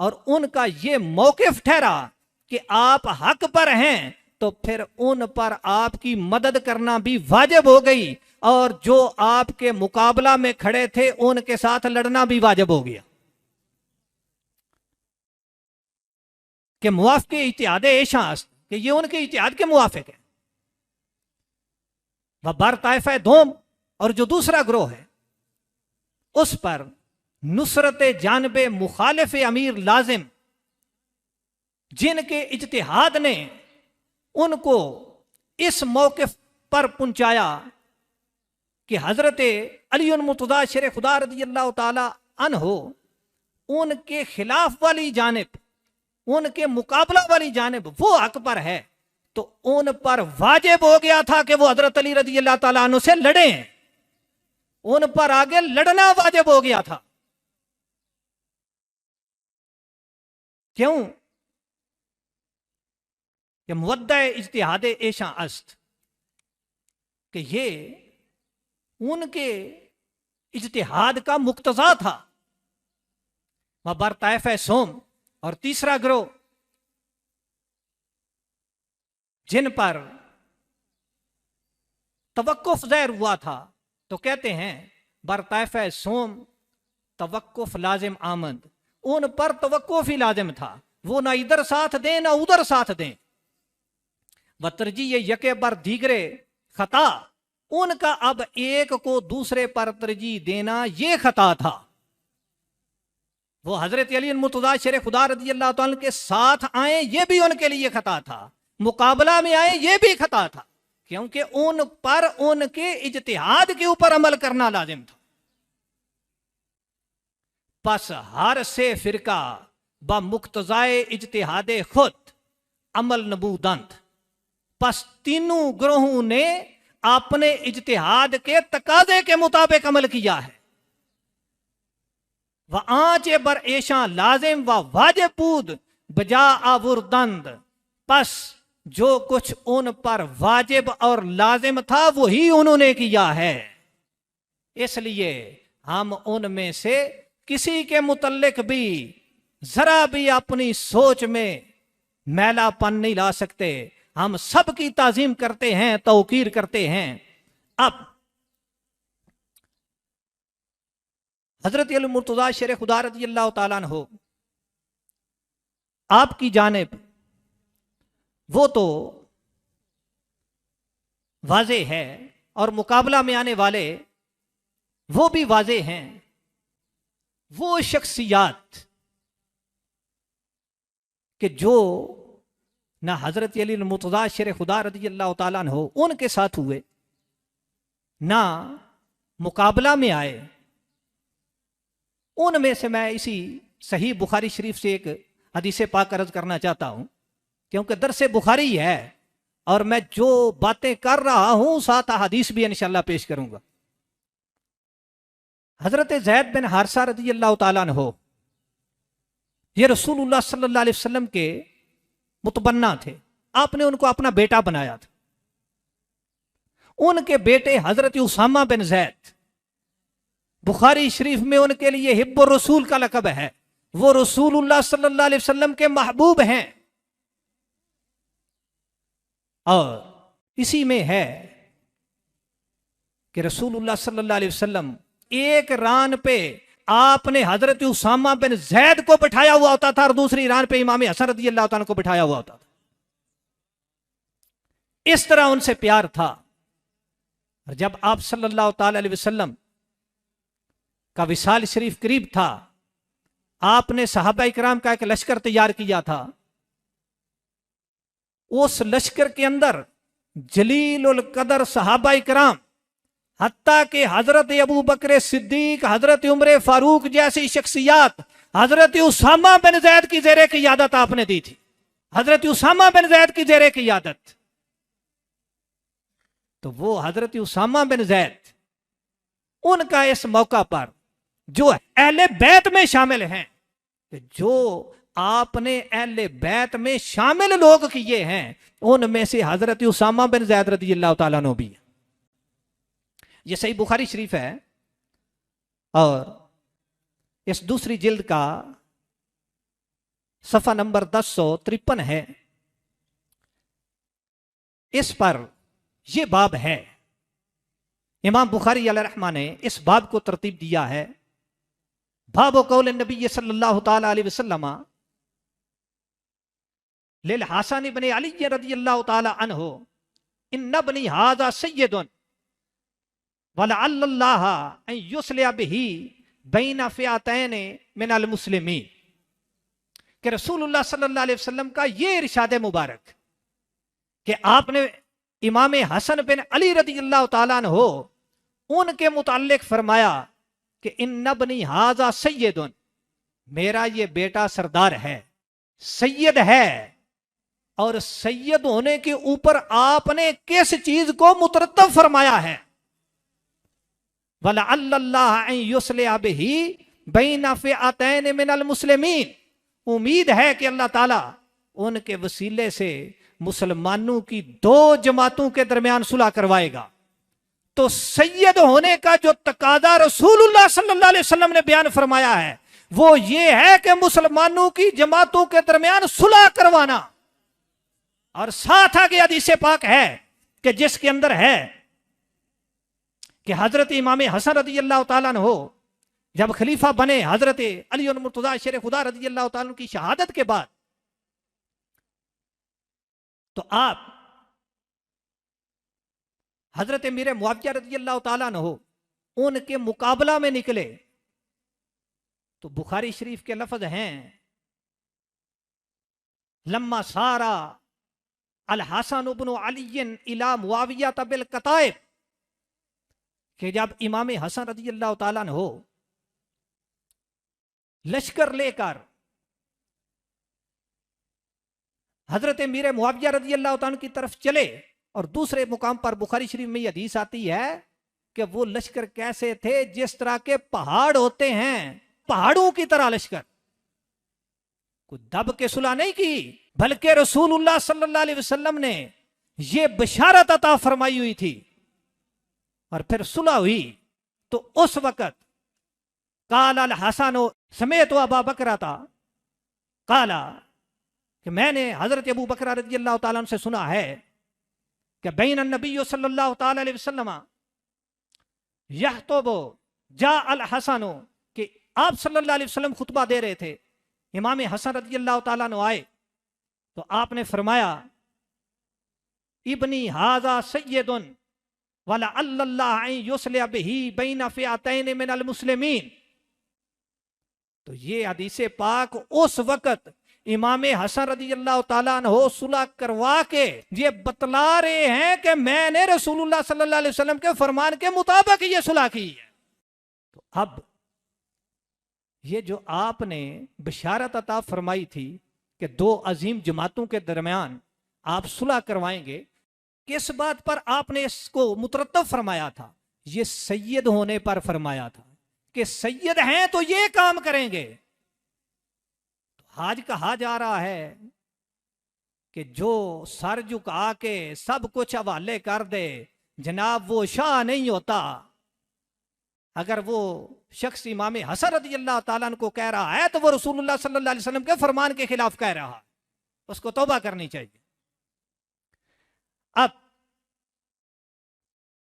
और उनका ये मौकिफ ठहरा कि आप हक पर हैं, तो फिर उन पर आपकी मदद करना भी वाजिब हो गई, और जो आपके मुकाबला में खड़े थे उनके साथ लड़ना भी वाजिब हो गया। कि मुआफ़िक़ इज्तिहाद एशास, कि ये उनके इज्तिहाद के मुआफिक है। वह बर ताइफा दोम, और जो दूसरा ग्रोह है उस पर नुसरत जानबे मुखालिफ अमीर लाजिम, जिनके इज्तिहाद ने उनको इस मौकिफ पर पहुंचाया कि हजरत अली मुर्तज़ा शेर खुदा रज़ी अल्लाह ताला अन्हो उनके खिलाफ वाली जानिब, उनके मुकाबला वाली जानिब वो हक पर है, तो उन पर वाजिब हो गया था कि वो हजरत अली रज़ी अल्लाह ताला अन्हु से लड़े। उन पर आगे लड़ना वाजिब हो गया था। क्यों? कि मुवद्दा इज्तिहाद एशा अस्त, कि ये उनके इज्तिहाद का मुक्तजा था। वह बर ताइफा सोम, और तीसरा ग्रोह जिन पर तवक्कुफ ज़ाहिर हुआ था, तो कहते हैं बर ताइफा सोम तवक्कुफ लाजिम आमद, उन पर तवक्कुफ ही लाजिम था। वो ना इधर साथ दें ना उधर साथ दें। व तरजीह यके बर दीगरे खता, उनका अब एक को दूसरे पर तरजीह देना ये खता था। वो हजरत अली मुर्तज़ा शेर खुदा रज़ी अल्लाह तआला के साथ आए ये भी उनके लिए खता था, मुकाबला में आए ये भी खता था, क्योंकि उन पर उनके इज्तिहाद के ऊपर अमल करना लाजिम था। बस हर से फिरका ब मुक्तजाए इज्तिहादे खुद अमल नबूदंत, बस तीनों ग्रोहों ने अपने इज्तिहाद के तकाजे के मुताबिक अमल किया है। व आंच बर ऐशा लाजिम व वाजिबूद बजा आवुरदंद, बस जो कुछ उन पर वाजिब और लाजिम था वही उन्होंने किया है। इसलिए हम उनमें से किसी के मुतल्लिक भी जरा भी अपनी सोच में मैलापन नहीं ला सकते। हम सब की ताजीम करते हैं, तौकीर करते हैं। अब हजरत अली मुर्तज़ा शेर खुदा रज़ी अल्लाह तआला अन्हु आपकी जानिब वो तो वाजे है और मुकाबला में आने वाले वो भी वाजे हैं। वो शख्सियात कि जो ना हजरत अली मुर्तज़ा शेर खुदा रज़ी अल्लाह तआला अन्हु उनके साथ हुए, ना मुकाबला में आए, उनमें से मैं इसी सही बुखारी शरीफ से एक हदीस पाक अर्ज करना चाहता हूं, क्योंकि दरस बुखारी है और मैं जो बातें कर रहा हूं साथ हदीस भी इंशाअल्लाह पेश करूंगा। हजरत ज़ैद बिन हारिसा रज़ी अल्लाह तआला अन्हु ये रसूलुल्लाह सल्लल्लाहु अलैहि वसल्लम के मुतबन्ना थे, आपने उनको अपना बेटा बनाया था। उनके बेटे हजरत उसामा बिन ज़ैद, बुखारी शरीफ में उनके लिए हिब्बुर रसूल का लक़ब है। वो रसूलुल्लाह सल्लल्लाहु अलैहि वसल्लम के महबूब हैं। और इसी में है कि रसूलुल्लाह सल्लल्लाहु अलैहि वसल्लम एक रान पे आपने हजरत उसामा बिन ज़ैद को बिठाया हुआ होता था और दूसरी रान पे इमाम हसन रज़ी अल्लाह तआला को बिठाया हुआ होता था। इस तरह उनसे प्यार था। और जब आप सल्लल्लाहु तआला अलैहि वसल्लम का विसाल शरीफ करीब था, आपने सहाबा इकराम का एक लश्कर तैयार किया था। उस लश्कर के अंदर जलीलुल कदर सहाबा इकराम, हत्ता के हजरत अबू बकर सिद्दीक, हजरत उमर फारूक जैसी शख्सियात हजरत उसामा बिन ज़ैद की ज़ेरे क़ियादत आपने दी थी। हजरत उसामा बिन ज़ैद की ज़ेरे क़ियादत। तो वो हजरत उसामा बिन ज़ैद, उनका इस मौका पर जो अहले बैत में शामिल हैं, जो आपने अहले बैत में शामिल लोग किए हैं, उनमें से हजरत उसामा बिन ज़ैद रज़ी अल्लाह तआला अन्हु भी। ये सही बुखारी शरीफ है और इस दूसरी जिल्द का सफ़ा नंबर 1053 है। इस पर यह बाब है। इमाम बुखारी अलैहिर्रहमा ने इस बाब को तरतीब दिया है, बाब कौल नबी सल्लल्लाहु तआला अलैहि वसल्लम लिल हसन इब्न अली रज़ियल्लाहु तआला अन्हु इन्न इब्नी हाज़ा सय्यदुन वलअल्लाह अन युस्लिह बिही बैन फ़िअतैन मिनल मुस्लिमीन। कि रसूलुल्लाह सल्लल्लाहु अलैहि वसल्लम का ये इरशाद मुबारक कि आपने इमाम हसन बिन अली रज़ियल्लाहु तआला अन्हु उनके मुताल्लिक फरमाया कि इन्न इब्नी हाज़ा सय्यदुन, मेरा ये बेटा सरदार है, सैयद है। और सैयद होने के ऊपर आपने किस चीज को मुतरत्तब फरमाया है? वलअल्लाह अन युस्लिह बिही बैन फ़िअतैन मिनल मुस्लिमीन। उम्मीद है कि अल्लाह ताला उनके वसीले से मुसलमानों की दो जमातों के दरमियान सुलह करवाएगा। तो सैयद होने का जो तकादा रसूलुल्लाह सल्लल्लाहु अलैहि वसल्लम ने बयान फरमाया है वो ये है कि मुसलमानों की जमातों के दरमियान सुलह करवाना। और साथ आगे हदीस पाक है कि जिसके अंदर है कि हजरत इमाम हसन रज़ियल्लाहु ताला अन्हु जब खलीफा बने, हजरत अली मुर्तज़ा शेर खुदा रज़ियल्लाहु ताला की शहादत के बाद, तो आप हजरत मीर मुआविया रज़ी अल्लाह ताला अन्हु उनके मुकाबला में निकले तो बुखारी शरीफ के लफ्ज हैं, लम्मा सारा अल हसन इब्न अली इला मुआविया बिल कताइब, कि जब इमाम हसन रज़ी अल्लाह ताला अन्हु लश्कर लेकर हजरत मीर मुआविया रज़ी अल्लाह ताला की तरफ चले, और दूसरे मुकाम पर बुखारी शरीफ में यह हदीस आती है कि वो लश्कर कैसे थे, जिस तरह के पहाड़ होते हैं, पहाड़ों की तरह लश्कर। कोई दब के सुलह नहीं की, बल्कि रसूलुल्लाह सल्लल्लाहु अलैहि वसल्लम ने ये बशारत अता फरमाई हुई थी। और फिर सुलह हुई तो उस वक्त काला अल हसन समेत अबा बकरा था, काला कि मैंने हजरत अबू बकरा रज़ी अल्लाह ताला से सुना है कि बैन नबी सल्लल्लाहु ताला अलैहि वसल्लम यख्तुबु जा अल हसन, कि आप सल्लल्लाहु अलैहि वसल्लम खुतबा दे रहे थे, इमाम हसन रज़ी अल्लाह ताला अन्हु आए तो आपने फरमाया, इब्नी हाजा सय्यदुन वला अल्लाह युस्लिह बिही बैन फिअतैन मिनल मुस्लिमीन। तो ये हदीस पाक उस वक्त इमाम हसन रज़ी अल्लाह ताला अन्हु सुलह करवा के ये बतला रहे हैं कि मैंने रसूलुल्लाह सल्लल्लाहु अलैहि वसल्लम के फरमान के मुताबिक ये सुलह की है। तो अब ये जो आपने बशारत अता फरमाई थी कि दो अजीम जमातों के दरमियान आप सुलह करवाएंगे, किस बात पर आपने इसको मुतरत्तब फरमाया था? ये सैयद होने पर फरमाया था कि सैयद हैं तो ये काम करेंगे। तो आज कहा जा रहा है कि जो सर झुका के सब कुछ हवाले कर दे, जनाब वो शाह नहीं होता। अगर वो शख्स इमाम हसन रज़ी अल्लाह ताला अन्हु को कह रहा है तो वो रसूलुल्लाह सल्लल्लाहु अलैहि वसल्लम के फरमान के खिलाफ कह रहा है, उसको तौबा करनी चाहिए। अब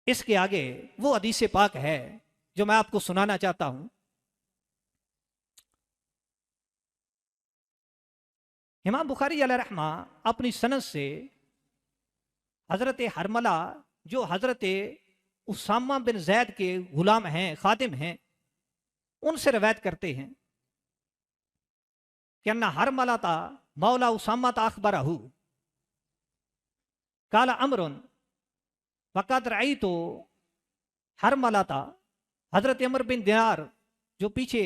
इसके आगे वो हदीस पाक है जो मैं आपको सुनाना चाहता हूं। इमाम बुखारी अलैहि रहमा अपनी सनद से हजरत हरमला जो हजरत उसामा बिन जैद के गुलाम हैं, खादिम हैं, उनसे रवायत करते हैं कि अन्ना हरमला था मौला उसामा अखबरहू काला अमरुन वक़द रअयतु हरमला था। हजरत अमर बिन दिनार जो पीछे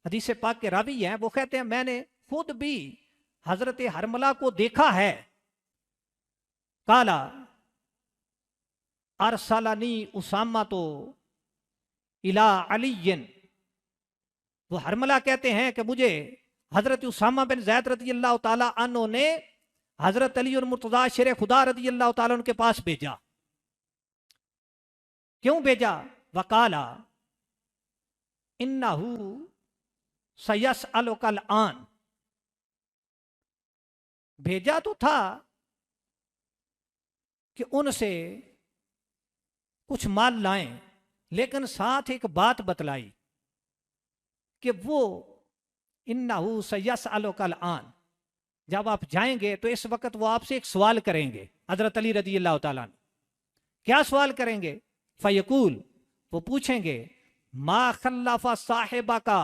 हदीस पाक के रावी हैं वो कहते हैं मैंने खुद भी हजरत हरमला को देखा है। काला अरसलानी उसामा तो इला अलीयन, वो हरमला कहते हैं कि मुझे हजरत उसामा बिन जैद रज़ी अल्लाह ताला अन्हु ने हजरत अली और मुर्तजा शेर खुदा रज़ी अल्लाह ताला उनके पास भेजा। क्यों भेजा? वकाला इन्नहु सयसअलुकल आन, भेजा तो था कि उनसे कुछ माल लाएं, लेकिन साथ एक बात बतलाई कि वो इन्नहु सयसअलुकल आन, जब आप जाएंगे तो इस वक्त वो आपसे एक सवाल करेंगे। हजरत अली रज़ी अल्लाह ताला अन्हु क्या सवाल करेंगे? फयकूल, वो पूछेंगे मा खल्लफा साहिबा का,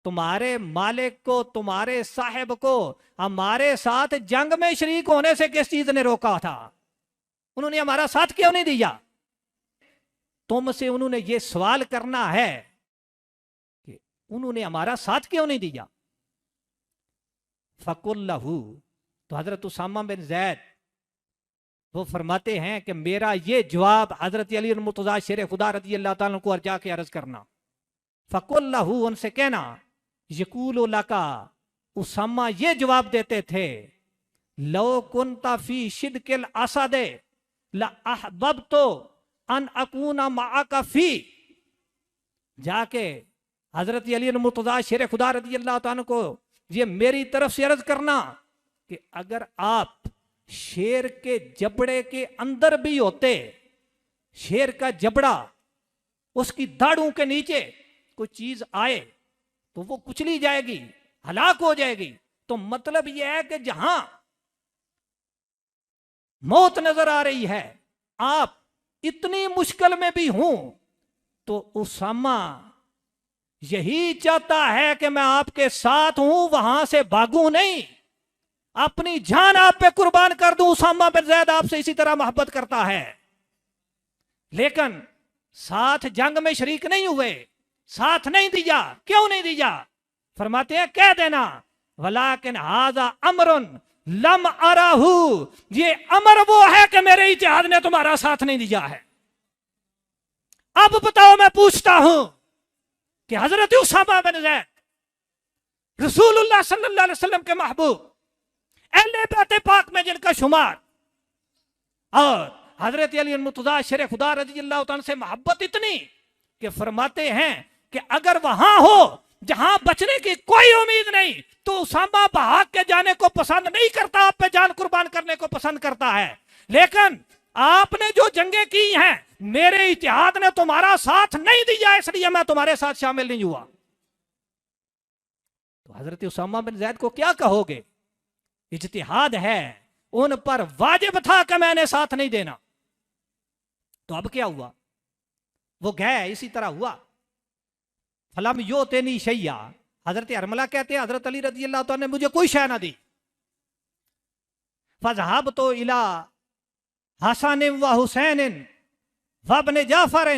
तुम्हारे मालिक को, तुम्हारे साहिब को हमारे साथ जंग में शरीक होने से किस चीज ने रोका था? उन्होंने हमारा साथ क्यों नहीं दिया? तुमसे उन्होंने ये सवाल करना है कि उन्होंने हमारा साथ क्यों नहीं दिया। फकुल्लहू, तो हजरत उसामा बिन जैद वो फरमाते हैं कि मेरा ये जवाब हजरत अली मुर्तजा शेर खुदा रज़ी अल्लाह ताला को जाके अर्ज करना। फकुल्लहू, उनसे कहना, यकूल लका, उसामा ये जवाब देते थे, लो कुन्ता फी शिदकिल असदे ला अहबब्तु अन अकूना माअका फी, जाके हजरत अली मुर्तजा शेर खुदा रज़ी अल्लाह ताला को ये मेरी तरफ से अर्ज करना कि अगर आप शेर के जबड़े के अंदर भी होते, शेर का जबड़ा उसकी दाढ़ों के नीचे कोई चीज आए तो वो कुचली जाएगी, हलाक हो जाएगी। तो मतलब यह है कि जहां मौत नजर आ रही है आप इतनी मुश्किल में भी हूं तो उसामा यही चाहता है कि मैं आपके साथ हूं, वहां से भागूं नहीं, अपनी जान आप पे कुर्बान कर दूं। उसामा बिन ज़ैद आपसे इसी तरह मोहब्बत करता है, लेकिन साथ जंग में शरीक नहीं हुए, साथ नहीं दिया। क्यों नहीं दिया? फरमाते हैं कह देना वलाकिन हाजा अमरुन लम अराहू, ये अमर वो है कि मेरे इत्तेहाद ने तुम्हारा साथ नहीं दिया है। अब बताओ, मैं पूछता हूं कि हजरत उसामा बिन ज़ैद रसूलुल्लाह सल्लल्लाहु अलैहि वसल्लम के महबूब, अहले बैत पाक में जिनका शुमार, और हजरत अली मुर्तज़ा शेर खुदा रज़ी अल्लाह तआला से मोहब्बत इतनी कि फरमाते हैं कि अगर वहां हो जहां बचने की कोई उम्मीद नहीं तो उसामा भाग के जाने को पसंद नहीं करता, आप पे जान कुर्बान करने को पसंद करता है। लेकिन आपने जो जंगें की हैं, मेरे इत्तेहाद ने तुम्हारा साथ नहीं दिया, इसलिए मैं तुम्हारे साथ शामिल नहीं हुआ। तो हजरत उसामा बिन ज़ैद को क्या कहोगे? इज्तिहाद है, उन पर वाजिब था कि मैंने साथ नहीं देना। तो अब क्या हुआ? वो गए, इसी तरह हुआ। फलम यो तेनी शैया, हजरत अरमला कहते हैं हजरत अली रज़ी अल्लाह तआला ने मुझे कोई शय ना दी। फज़हब तो इला हसन व हुसैन वब्न जाफर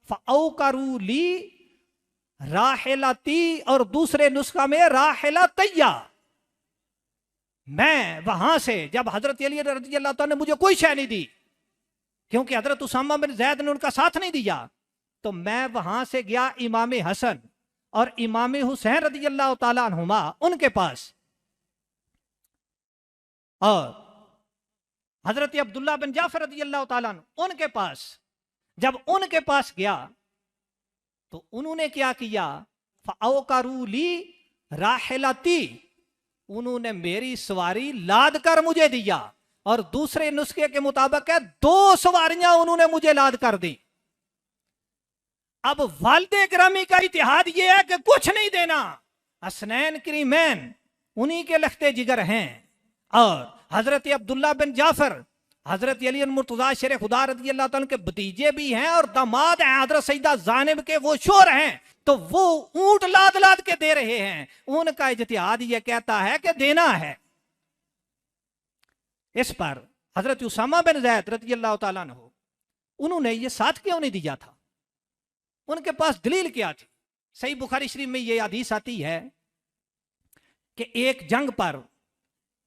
फऔकरू ली राहिलती, और दूसरे नुस्खा में राहिला तैया। मैं वहां से, जब हजरत अली रज़ी अल्लाह तआला ने मुझे कोई शय नहीं दी, क्योंकि हजरत उसामा बिन ज़ैद ने उनका साथ नहीं दिया, तो मैं वहां से गया इमाम हसन और इमाम हुसैन रज़ी अल्लाह तआला अन्हुमा उनके पास, और हजरत अब्दुल्ला बिन जाफर रज़ी अल्लाह तआला अन्हु उनके पास। जब उनके पास गया तो उन्होंने क्या किया? फ़औकरू ली राहिलती, उन्होंने मेरी सवारी लाद कर मुझे दिया, और दूसरे नुस्खे के मुताबिक है 2 सवारियां उन्होंने मुझे लाद कर दी। अब वालिद गिरामी का इतिहाद यह है कि कुछ नहीं देना, हसनैन करीमैन उन्हीं के लखते जिगर हैं, और हजरत अब्दुल्ला बिन जाफर हजरत अली मुर्तज़ा शेर खुदा रज़ी अल्लाह तआला के भतीजे भी हैं और दामाद हैं, हजरत सईदा ज़ैनब के वो शोर हैं, तो वो ऊंट लाद लाद के दे रहे हैं। उनका इज्तिहाद ये कहता है कि देना है। इस पर हजरत उसामा बिन ज़ैद रज़ी अल्लाह तआला अन्हु, उन्होंने ये साथ क्यों नहीं दिया था? उनके पास दलील क्या थी? सही बुखारी शरीफ में ये हदीस आती है कि एक जंग पर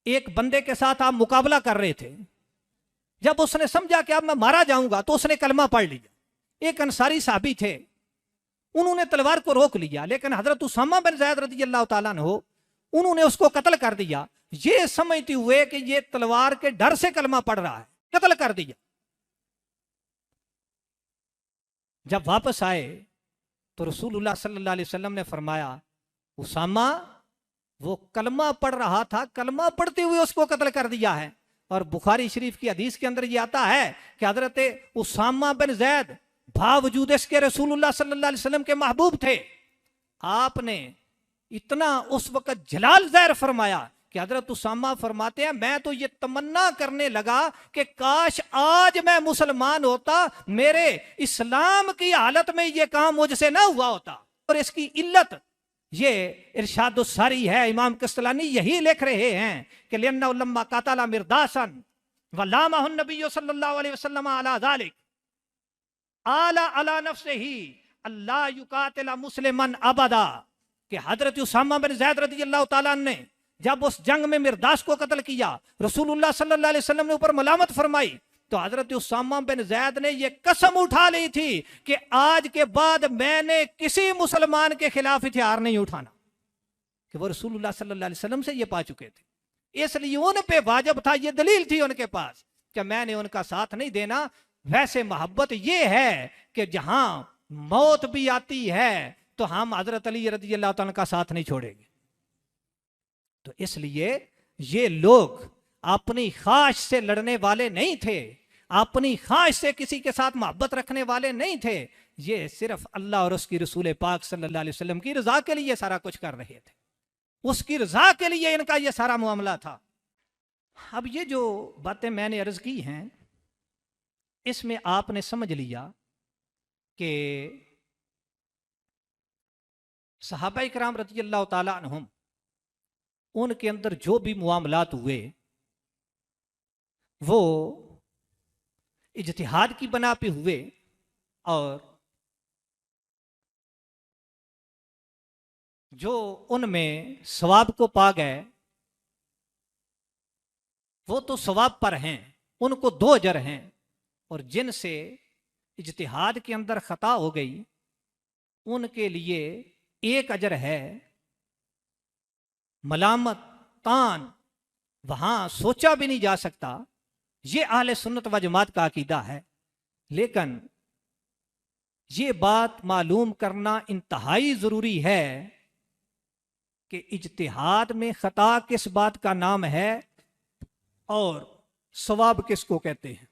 एक बंदे के साथ आप मुकाबला कर रहे थे, जब उसने समझा कि अब मैं मारा जाऊंगा तो उसने कलमा पढ़ लिया। एक अंसारी साहबी थे, उन्होंने तलवार को रोक लिया, लेकिन हजरत उसामा बिन ज़ैद रज़ी अल्लाह तआला अन्हु उन्होंने उसको कत्ल कर दिया, ये समझते हुए कि ये तलवार के डर से कलमा पढ़ रहा है, कत्ल कर दिया। जब वापस आए तो रसूलुल्लाह सल्लल्लाहु अलैहि वसल्लम ने फरमाया, उसामा वो कलमा पढ़ रहा था, कलमा पढ़ते हुए उसको कत्ल कर दिया है। और बुखारी शरीफ की हदीस के अंदर ये आता है कि हजरत उसामा बिन ज़ैद बावजूद इसके रसूलुल्लाह सल्लल्लाहु अलैहि वसल्लम के महबूब थे। आपने इतना उस वक्त जलाल ज़ाहिर फरमाया कि हजरत उसामा फरमाते हैं, मैं तो ये तमन्ना करने लगा कि काश आज मैं मुसलमान होता, मेरे इस्लाम की हालत में ये काम मुझसे ना हुआ होता। और इसकी इल्लत ये इरशादुस सारी है, इमाम कस्तलानी यही लिख रहे हैं कि लिअन्ना लम्मा कातला मिर्दासन वलामहु नबी सल्लल्लाहु अलैहि वसल्लम अला ज़ालिक आला अला नफ्सिही अल्लाह युकातिला मुस्लिमन अबदा, कि हजरत उसामा बिन ज़ैद रज़ियल्लाहु ताला ने जब उस जंग में मिर्दास को कत्ल किया, रसूलुल्लाह सल्लल्लाहु अलैहि वसल्लम ने ऊपर मलामत फरमाई, तो हजरत उसामा बिन ज़ैद ने यह कसम उठा ली थी कि आज के बाद मैंने किसी मुसलमान के खिलाफ हथियार नहीं उठाना, कि वो रसूलुल्लाह सल्लल्लाहु अलैहि वसल्लम से ये पा चुके थे। इसलिए उन पे वाजिब था, ये दलील थी उनके पास कि मैंने उनका साथ नहीं देना। वैसे मोहब्बत ये है कि जहां मौत भी आती है तो हम हजरत अली रज़ियल्लाहु ताला का साथ नहीं छोड़ेंगे। तो इसलिए ये लोग अपनी ख्वाहिश से लड़ने वाले नहीं थे, अपनी ख्वाहिश से किसी के साथ मोहब्बत रखने वाले नहीं थे। ये सिर्फ अल्लाह और उसकी रसूल पाक सल्लल्लाहु अलैहि वसल्लम की रजा के लिए सारा कुछ कर रहे थे, उसकी रजा के लिए इनका ये सारा मामला था। अब ये जो बातें मैंने अर्ज की हैं, इसमें आपने समझ लिया कि सहाबा इकराम रज़ी अल्लाह ताला अन्हुम, उनके अंदर जो भी मुआमलात हुए वो इज्तिहाद की बना पे हुए, और जो उनमें सवाब को पा गए वो तो सवाब पर हैं, उनको 2 अजर हैं, और जिनसे इज्तिहाद के अंदर खता हो गई उनके लिए 1 अजर है। मलामत तान वहां सोचा भी नहीं जा सकता। ये अहले सुन्नत व जमात का अकीदा है। लेकिन ये बात मालूम करना इंतहाई जरूरी है कि इज्तिहाद में खता किस बात का नाम है और सवाब किसको कहते हैं।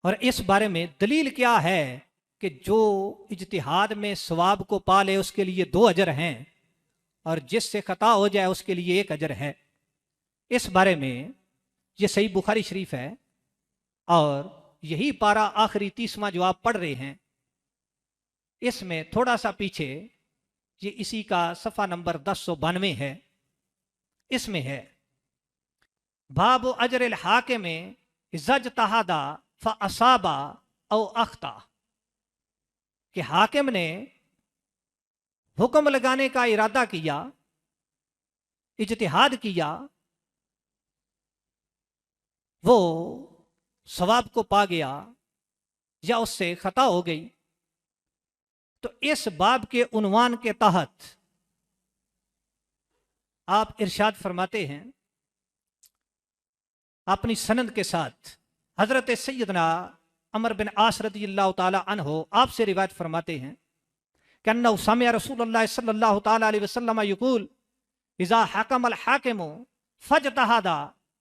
और इस बारे में दलील क्या है कि जो इज्तिहाद में सवाब को पा ले उसके लिए 2 अजर हैं, और जिससे खता हो जाए उसके लिए 1 अजर है। इस बारे में ये सही बुखारी शरीफ है, और यही पारा आखिरी 30वां जो आप पढ़ रहे हैं, इसमें थोड़ा सा पीछे ये इसी का सफ़ा नंबर 1092 है। इसमें है बाब अजर हाकिम में जज तहादा फ असाबा औ अख्ता, कि हाकिम ने हुक्म लगाने का इरादा किया, इज्तिहाद किया, वो सवाब को पा गया या उससे खता हो गई, तो इस बाब के उन्वान के तहत आप इरशाद फरमाते हैं अपनी सनद के साथ, हजरत सैयदना अमर बिन आस रज़ियल्लाहु ताला अन्हो आपसे रिवायत फरमाते हैं कि अन्नहु समिअ रसूलुल्लाह सल्लल्लाहु ताला अलैहि वसल्लम यक़ूल इज़ा हकमल हाकिमु फजतहदा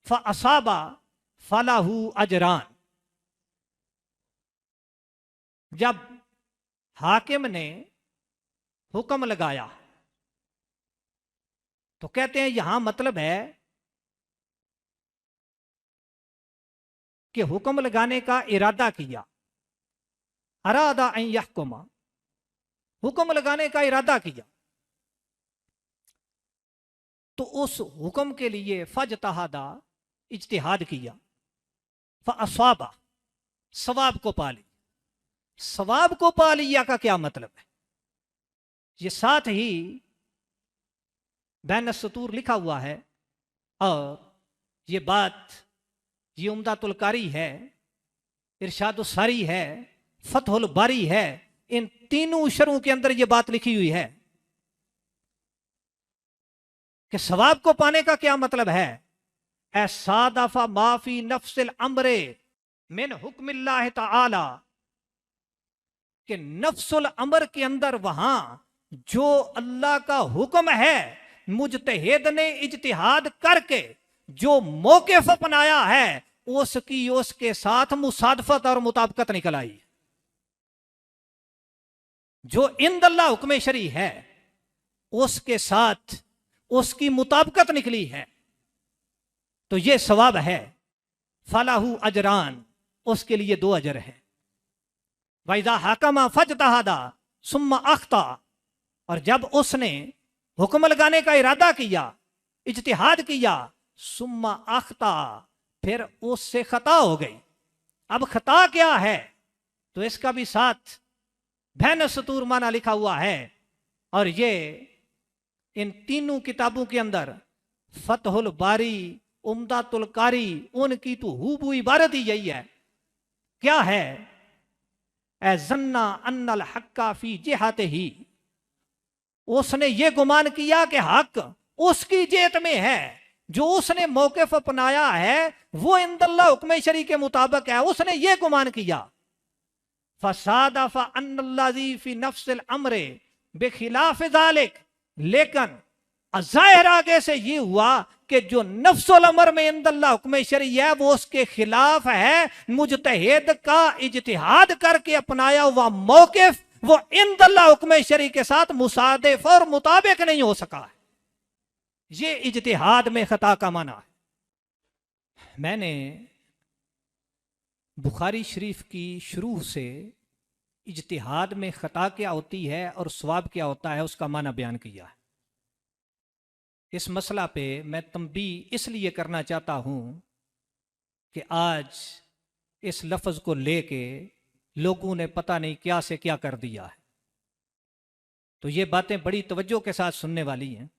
फअसाबा फलहु अजरान। जब हाकिम ने हुक्म लगाया तो कहते हैं यहां मतलब है कि हुक्म लगाने का इरादा किया, अरादा अन यहकुमा, हुक्म लगाने का इरादा किया, तो उस हुक्म के लिए फजतहदा, इज्तिहाद किया, फअसाबा, सवाब को पा लिया। सवाब को पा लिया का क्या मतलब है? ये साथ ही बैन सतूर लिखा हुआ है, और ये बात ये उम्दातुल कारी है, इरशादुल सारी है, फतहुल बारी है, इन तीनों शरों के अंदर ये बात लिखी हुई है कि सवाब को पाने का क्या मतलब है। ऐसा दफा माफी नफ्सिल अमरे मिन हुक्मिल्लाह ताला, कि नफ्सुल अमर के अंदर वहां जो अल्लाह का हुक्म है, मुजतहिद ने इज्तिहाद करके जो मौक़िफ़ अपनाया है उसकी उसके साथ मुसादफत और मुताबिकत निकल आई। जो इंदल्लाह हुक्म शरी है उसके साथ उसकी मुताबिकत निकली है, तो यह सवाब है। फलाहू अजरान, उसके लिए 2 अजर है। वैज़ा हकमा फजतहदा सुम्मा अख्ता, और जब उसने हुक्म लगाने का इरादा किया, इज्तिहाद किया, सुम्मा अख्ता, फिर उससे खता हो गई। अब खता क्या है, तो इसका भी साथ बैन सतूर माना लिखा हुआ है, और ये इन तीनों किताबों के अंदर फतहुल बारी, उम्दातुल कारी, उनकी तो हूबू इबारत ही यही है। क्या है? ए जन्ना अन्नल हक्का फी जिहाते ही, उसने ये गुमान किया कि हक उसकी जेत में है, जो उसने मौक़िफ़ अपनाया है वो इंदल्लाह हुक्म शरी के मुताबिक है, उसने ये गुमान किया। फसादा फअन्नल्लाज़ी फी नफ्सिल अमरे बेखिलाफ ज़ालिक, लेकिन ज़ाहिर आगे से ये हुआ कि जो नफ्सुल अमर में इंदल्लाह हुक्म शरी है वो उसके खिलाफ है। मुजतहिद का इज्तिहाद करके अपनाया हुआ मौक़िफ़ वो इंदल्लाह हुक्म शरी के साथ मुसादिफ और मुताबिक नहीं हो सका है। ये इज्तिहाद में खता का माना है। मैंने बुखारी शरीफ की शुरू से इज्तिहाद में ख़ता क्या होती है और सवाब क्या होता है उसका माना बयान किया है। इस मसला पे मैं तंबी इसलिए करना चाहता हूँ कि आज इस लफ्ज़ को लेके लोगों ने पता नहीं क्या से क्या कर दिया है, तो ये बातें बड़ी तवज्जो के साथ सुनने वाली हैं।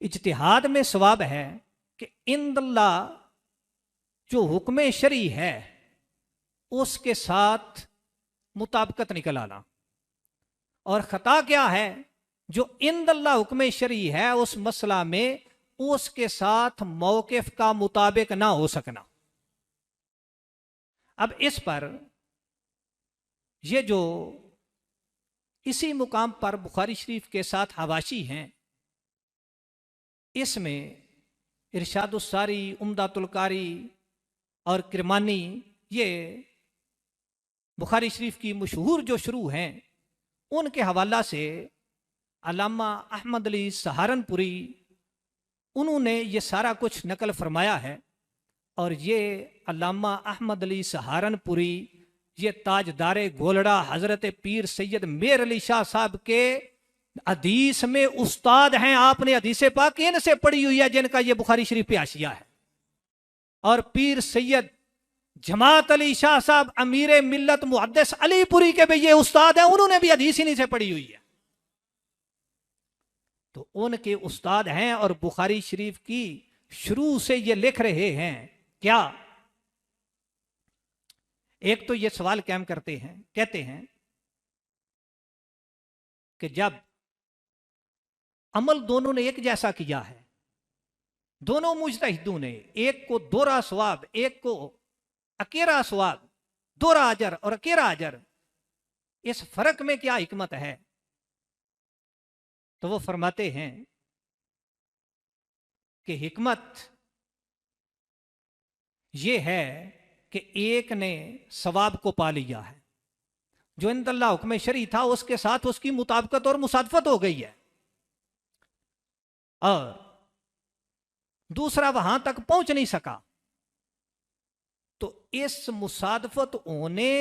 इज्तिहाद में सवाब है कि इंदल्ला जो हुक्म शरी है उसके साथ मुताबिकत निकल आना, और ख़ता क्या है जो इंदल्ला हुक्म शरी है उस मसला में उसके साथ मौक़िफ़ का मुताबिक ना हो सकना। अब इस पर ये जो इसी मुकाम पर बुखारी शरीफ के साथ हवाशी हैं, इसमें इरशादुस्सारी, उम्दातुल कारी और किरमानी, ये बुखारी शरीफ की मशहूर जो शुरू हैं, उनके हवाला से अल्लामा अहमद अली सहारनपुरी उन्होंने ये सारा कुछ नकल फरमाया है। और ये अल्लामा अहमद अली सहारनपुरी ये ताजदारे गोलड़ा हजरत पीर सैयद मेर अली शाह साहब के हदीस में उस्ताद हैं। आपने हदीस पाक इनसे पढ़ी हुई है जिनका ये बुखारी शरीफ पे हाशिया है। और पीर सैयद जमात अली शाह साहब अमीर मिल्लत मुहद्दिस अलीपुरी के भी ये उस्ताद हैं, उन्होंने भी हदीस इन्हीं से पढ़ी हुई है। तो उनके उस्ताद हैं और बुखारी शरीफ की शुरू से ये लिख रहे हैं क्या। एक तो ये सवाल कायम करते हैं, कहते हैं कि जब अमल दोनों ने एक जैसा किया है, दोनों मुजतहिदों ने, एक को दोहरा सवाब, एक को अकेरा सवाब, दोहरा अजर और अकेरा अजर, इस फर्क में क्या हिकमत है। तो वो फरमाते हैं कि हिकमत ये है कि एक ने सवाब को पा लिया है, जो इंदल्ला हुक्म शरी था उसके साथ उसकी मुताबिकत और मुसादफत हो गई है, और दूसरा वहां तक पहुंच नहीं सका। तो इस मुसादफत होने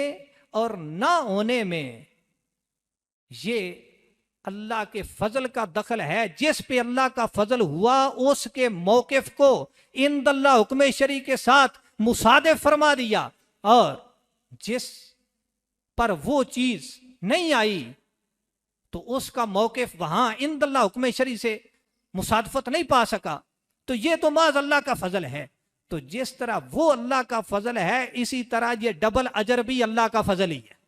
और ना होने में ये अल्लाह के फजल का दखल है। जिस पे अल्लाह का फजल हुआ उसके मौकिफ को इंदल्ला हुक्म शरी के साथ मुसादे फरमा दिया, और जिस पर वो चीज नहीं आई तो उसका मौकिफ वहां इंदल्ला हुक्म शरी से मुसादफत नहीं पा सका। तो ये तो माज अल्लाह का फजल है। तो जिस तरह वो अल्लाह का फजल है, इसी तरह ये डबल अजर भी अल्लाह का फजल ही है।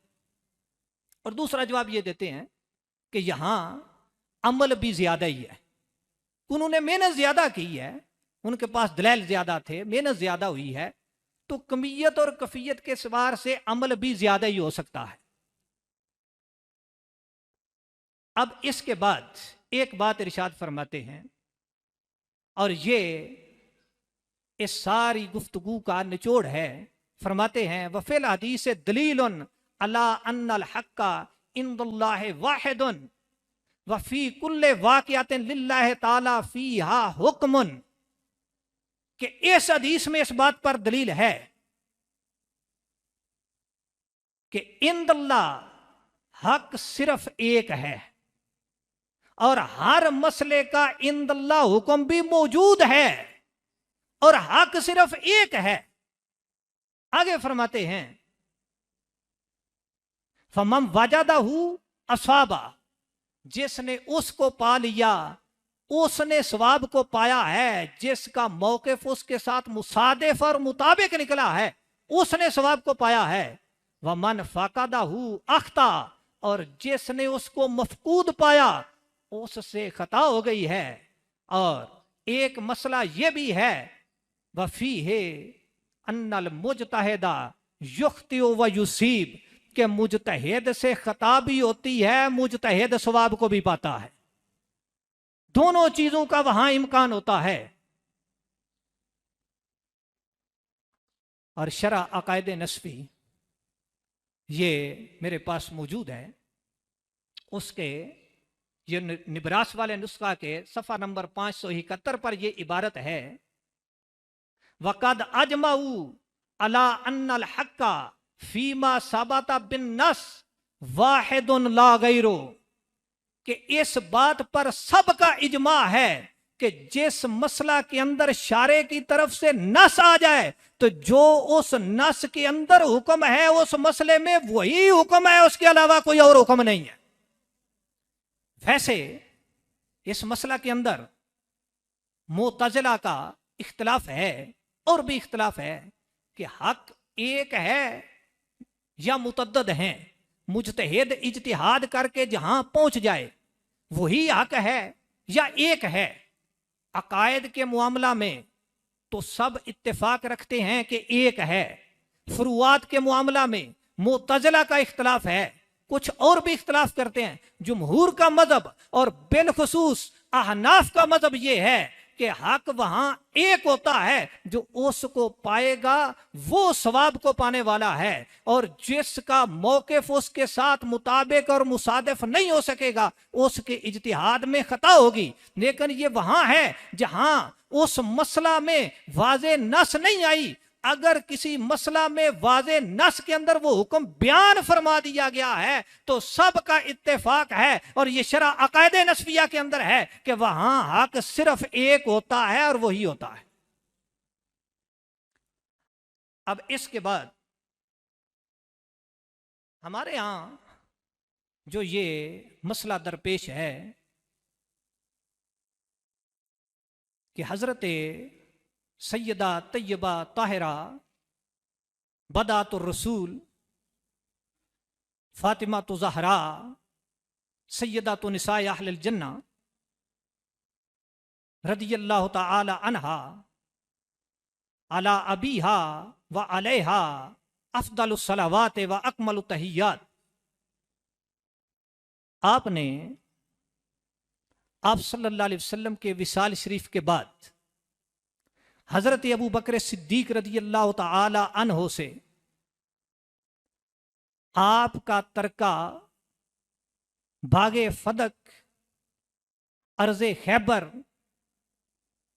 और दूसरा जवाब ये देते हैं कि यहां अमल भी ज्यादा ही है। उन्होंने मेहनत ज्यादा की है, उनके पास दलाइल ज्यादा थे, मेहनत ज्यादा हुई है, तो कमियत और कफियत के सवार से अमल भी ज्यादा ही हो सकता है। अब इसके बाद एक बात इरशाद फरमाते हैं, और ये इस सारी गुफ्तगू का निचोड़ है। फरमाते हैं वफिल हदीस दलीलुन अला अन्नल हक्का इंदल्लाहि वाहिदुन वफी कुल्ले वाक़ियातिन लिल्लाहि ताला फीहा हुक्मुन, कि इस हदीस में इस बात पर दलील है कि इंदल्ला हक सिर्फ एक है, और हर मसले का इंदल्ला हुक्म भी मौजूद है, और हक सिर्फ एक है। आगे फरमाते हैं फमम वजदहु अस्वाबा, जिसने उसको पा लिया उसने सवाब को पाया है। जिसका मौकिफ उसके साथ मुसादिफ और मुताबिक निकला है उसने सवाब को पाया है। वह मन फाकदाहु अख्ता, और जिसने उसको मफकूद पाया उससे खता हो गई है। और एक मसला यह भी है वफी है अन्नल मुजतहिदा युख्तिउ व युसीब, के मुजतहिद से खता भी होती है, मुजतहिद सवाब को भी पाता है। दोनों चीजों का वहां इम्कान होता है। और शरा अकायद नस्फी ये मेरे पास मौजूद है, उसके ये निबरास वाले नुस्खा के सफ़ा नंबर 571 पर यह इबारत है वक़द अजमाऊ अला अन्नल हक्का फीमा साबाता बिन नस वाहिदुन ला गैरो, कि इस बात पर सबका इजमा है कि जिस मसला के अंदर शारे की तरफ से नस आ जाए तो जो उस नस के अंदर हुक्म है उस मसले में वही हुक्म है, उसके अलावा कोई और हुक्म नहीं है। वैसे इस मसला के अंदर मुतज़िला का इख्तिलाफ है और भी इख्तिलाफ है कि हक एक है या मुतअद्दिद हैं। मुजतहिद इज्तिहाद करके जहां पहुंच जाए वही हक है या एक है। अकायद के मामला में तो सब इत्तेफाक रखते हैं कि एक है। फुरुआत के मामला में मुतज़िला का इख्तिलाफ है, कुछ और भी इख्तिलाफ करते हैं। जुमहूर का मजहब और बिलखुसूस अहनाफ का मजहब यह है कि हक वहां एक होता है, जो उसको पाएगा वो सवाब को पाने वाला है, और जिसका मौक़िफ़ उसके साथ मुताबिक और मुसादिफ नहीं हो सकेगा उसके इज्तिहाद में खता होगी। लेकिन ये वहां है जहां उस मसला में वाज़े नस नहीं आई। अगर किसी मसला में वाज़े नस के अंदर वो हुक्म बयान फरमा दिया गया है तो सबका इत्तेफाक है, और ये शरअ अकायदे नस्फिया के अंदर है कि वहां हक सिर्फ एक होता है और वही होता है। अब इसके बाद हमारे यहां जो ये मसला दरपेश है कि हजरत सैयदा तैयबा ताहिरा बदातुर रसूल फातिमा तो ज़हरा सैयदा तो निसाए अहलिल जन्ना रदियल्लाहु ताला अन्हा अला अबीहा व अलैहा अफदलुस सलावात व अकमलुत तहियात। आपने आप सल्लल्लाहु अलैहि वसल्लम के विसाल शरीफ के बाद हजरत अबू बकर सिद्दीक रदियल्लाहु ताला अन्हो से आपका तरका भागे फदक अर्ज़े खैबर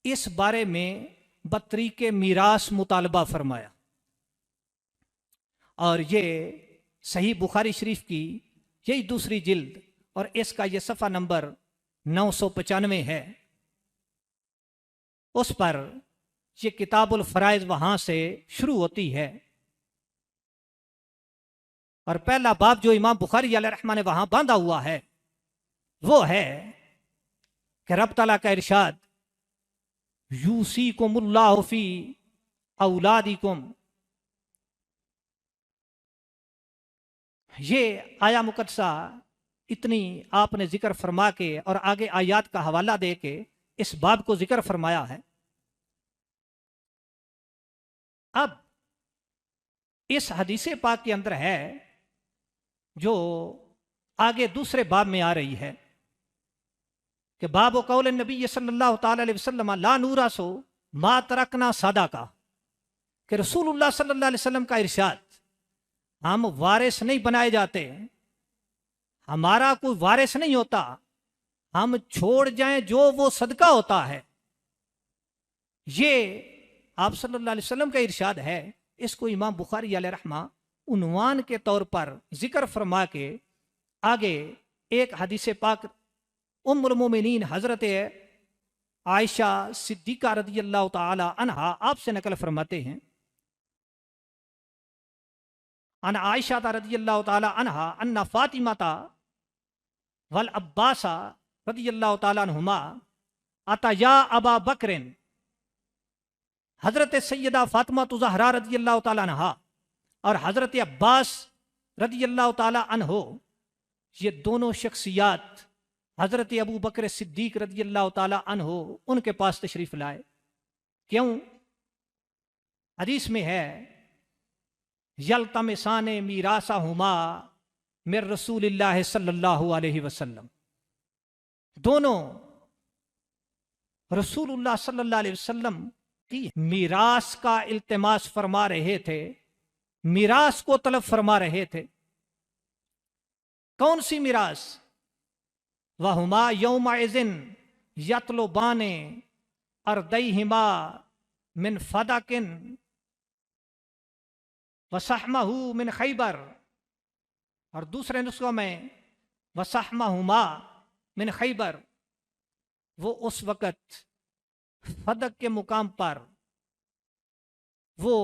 इस बारे में बतरीके मीरास मुतालबा फरमाया, और ये सही बुखारी शरीफ की यही दूसरी जिल्द और इसका ये सफ़ा नंबर 995 है। उस पर ये किताबुल फराइज वहां से शुरू होती है, और पहला बाब जो इमाम बुखारी अलैहिर्रहमा ने वहां बांधा हुआ है वो है कि रब तआला का इरशाद यूसीकुमुल्लाहु फी औलादिकुम। ये आया मुकद्दसा इतनी आपने जिक्र फरमा के और आगे आयात का हवाला दे के इस बाब को जिक्र फरमाया है। अब इस हदीसे पाक के अंदर है जो आगे दूसरे बाब में आ रही है कि बाब कौल नबी सल्लल्लाहु ताला अलैहि वसल्लम ला नूरा सो मा तरकना सादा का, कि रसूलुल्लाह सल्लल्लाहु अलैहि वसल्लम का इरशाद हम वारिस नहीं बनाए जाते, हमारा कोई वारिस नहीं होता, हम छोड़ जाएं जो वो सदका होता है। ये आप सल्लल्लाहु अलैहि वसल्लम का इरशाद है। इसको इमाम बुखारी अलैहिर्रहमा उन्वान के तौर पर जिक्र फरमा के आगे एक हदीस पाक उम्मुल मोमिनीन हजरत आयशा सिद्दीका रदियल्लाहु ताला अन्हा आपसे नकल फरमाते हैं, अन आयशा रदियल्लाहु ताला अन्हा अन्ना फातिमाता वल अब्बासा रदियल्लाहु ताला अन्हुमा अता या अबा बकरिन। हजरत सैयदा फातिमा तो ज़हरा रदियल्लाहु ताला अन्हा और हजरत अब्बास रदियल्लाहु ताला अन्हो, ये दोनों शख्सियात हजरत अबू बकर सिद्दीक रदियल्लाहु ताला अन्हो उनके पास तशरीफ लाए। क्यों? हदीस में है यल्तमिसाने मीरासा हुमा मिर रसूलिल्लाह सल्लल्लाहु अलैहि वसल्लम। दोनों रसूलुल्लाह सल्लल्लाहु अलैहि वसल्लम की मीरास का इल्तिमास फरमा रहे थे, मीरास को तलब फरमा रहे थे। कौन सी मीरास? वहुमा यौमा इज़िन यतलुबाने अर्दैहिमा मिन फदकिन वसहमहू मिन खैबर, और दूसरे नुस्खों में वसहमहुमा मिन खैबर। वो उस वक़्त फदक के मुकाम पर वो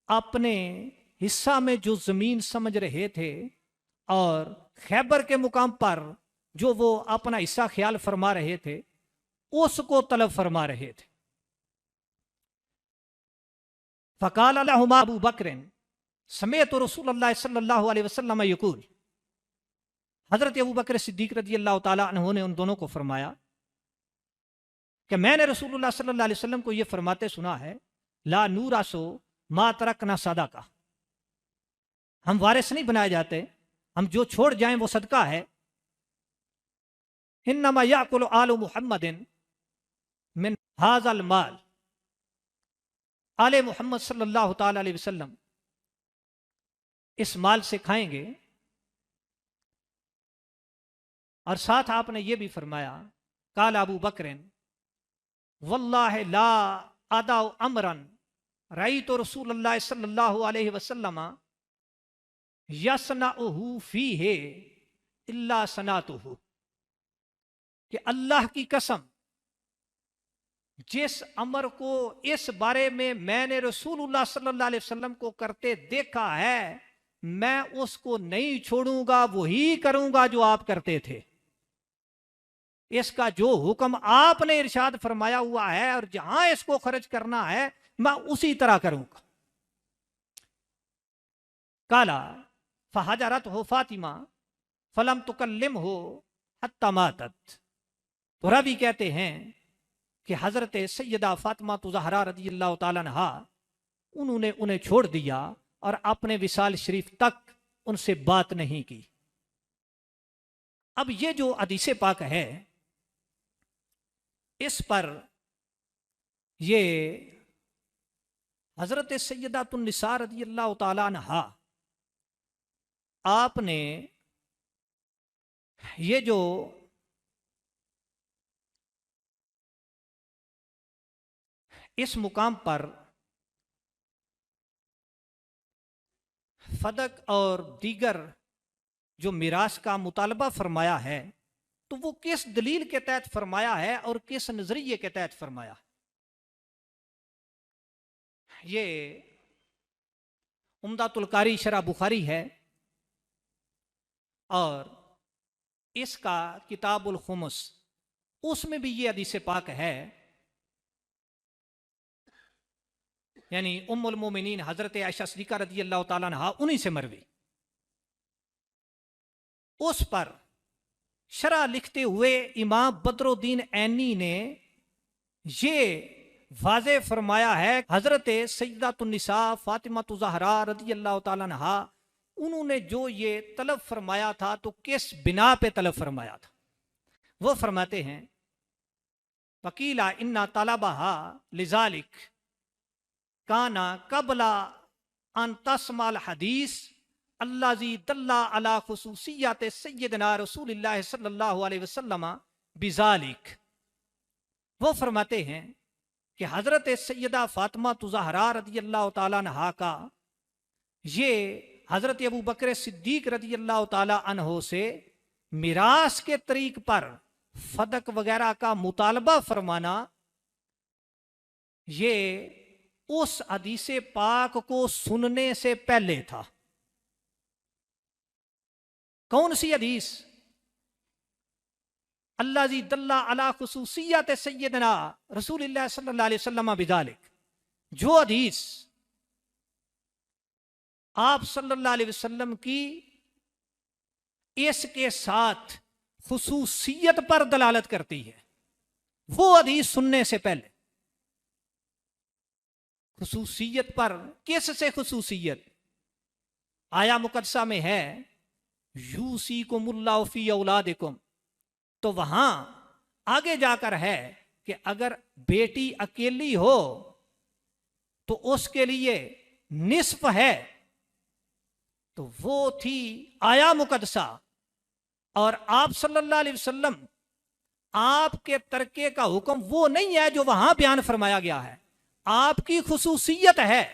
अपने हिस्सा में जो जमीन समझ रहे थे, और खैबर के मुकाम पर जो वो अपना हिस्सा ख्याल फरमा रहे थे, उसको तलब फरमा रहे थे। फ़क़ाल लहुमा अबू बकर समेत रसूलुल्लाह सल्लल्लाहु अलैहि वसल्लम यक़ूल, हजरत अबू बकर सिद्दीक रज़ी अल्लाह ताला अन्हु ने उन दोनों को फरमाया कि मैंने रसूलुल्लाह सल्लल्लाहु अलैहि वसल्लम को यह फरमाते सुना है, ला नूरासो मा तरकना सदका, हम वारिस नहीं बनाए जाते, हम जो छोड़ जाएं वो सदका है। इन्नमा याकुलु आलु मुहम्मदिन मिन हाज़ल माल, आले मोहम्मद सल्लल्लाहु ताला अलैहि वसल्लम इस माल से खाएंगे। और साथ आपने ये भी फरमाया, काल अबू बकरिन वल्लाहि ला अदाउ अमरन रअयतु रसूलुल्लाह सल्लल्लाहु अलैहि वसल्लम यसनउहु फीहि इल्ला सनातुहु, कि अल्लाह की कसम, जिस अमर को इस बारे में मैंने रसूलुल्लाह सल्लल्लाहु अलैहि वसल्लम को करते देखा है, मैं उसको नहीं छोड़ूंगा, वही करूंगा जो आप करते थे। इसका जो हुक्म आपने इरशाद फरमाया हुआ है और जहां इसको खर्च करना है मैं उसी तरह करूंगा। काला फहजरत हो फातिमा फलम तुकल्लिम हो हत्ता मातत। तो रवि कहते हैं कि हजरत सैयदा फातिमा ज़हरा रज़ी अल्लाह ताला अन्हा उन्होंने उन्हें छोड़ दिया और अपने विसाल शरीफ तक उनसे बात नहीं की। अब ये जो हदीस पाक है, इस पर ये हजरत सैयदातुन निसा रज़ी अल्लाह ताला अन्हा आपने ये जो इस मुकाम पर फदक और दीगर जो मिरास का मुतालबा फरमाया है, तो वो किस दलील के तहत फरमाया है और किस नजरिए के तहत फरमाया। ये उम्दातुल कारी शरह बुखारी है और इसका किताबुल खुमुस, उसमें भी ये हदीस पाक है। यानी उम्मुल मोमिनीन हजरत आयशा सिद्दीक़ा रज़ी अल्लाह ताला अन्हा उन्हीं से मरवी, उस पर शरह लिखते हुए इमाम बदरुद्दीन ऐनी ने ये वाज़े फरमाया है, हजरत सैयदातुन निसा फातिमा ज़हरा रज़ी अल्लाह ताला अन्हा उन्होंने जो ये तलब फरमाया था तो किस बिना पे तलब फरमाया था। वो फरमाते हैं, वकीला इन्ना तलबहा लिजालिक काना कबला अन तस्माल हदीस अल्लाजी दल्ला अला खुसूसियत सय्यदना रसूलुल्लाह सल्लल्लाहु अलैहि वसल्लम बिजालिक। वो फरमाते हैं कि हजरत सैयदा फातिमा ज़हरा रज़ी अल्लाह ताला अन्हा का ये हजरत अबू बकर सिद्दीक रज़ी अल्लाह ताला अन्हो से मिरास के तरीक पर फदक वगैरह का मुतालबा फरमाना, ये उस हदीस पाक को सुनने से पहले था। कौन सी हदीस? अल्लाह जी दल्ला अला खुसूसियत सय्यदना रसूलुल्लाह सल्लल्लाहु अलैहि वसल्लम बिजालिक, जो हदीस आप सल्लल्लाहु अलैहि वसल्लम की इसके साथ खुसूसियत पर दलालत करती है, वो हदीस सुनने से पहले। खुसूसियत पर, किस से खुसूसियत? आया मुकद्दसा में है यूसीकुमुल्लाहु फी औलादिकुम, तो वहां आगे जाकर है कि अगर बेटी अकेली हो तो उसके लिए निस्फ है, तो वो थी आया मुकद्दसा। और आप सल्लल्लाहु अलैहि वसल्लम आपके तरके का हुक्म वो नहीं है जो वहां बयान फरमाया गया है। आपकी खुसूसियत है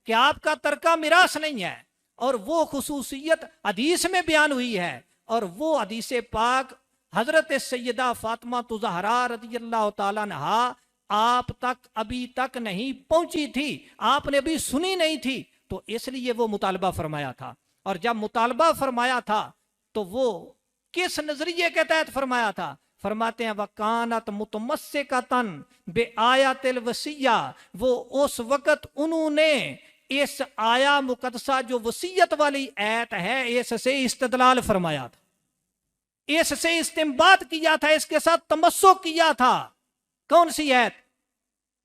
कि आपका तरका मिरास नहीं है, और वो खुसूसियत हदीस में बयान हुई है, और वो हदीस पाक हजरत सैयदा फातिमा ज़हरा रज़ियल्लाहु ताला अन्हा आप तक अभी तक नहीं पहुंची थी, आपने अभी सुनी नहीं थी, तो इसलिए वो मुतालबा फरमाया था। और जब मुतालबा फरमाया था तो वो किस नजरिए के तहत फरमाया था? फरमाते हैं वकानत मुतमस्सिकतन बे आयातिल वसिया, वो उस वक्त उन्होंने इस आया मुकद्दसा जो वसीयत वाली आयत है इससे इस्तदलाल फरमाया था, इससे इस्तिंबात किया था, इसके साथ तमस्सुक किया था। कौन सी आयत?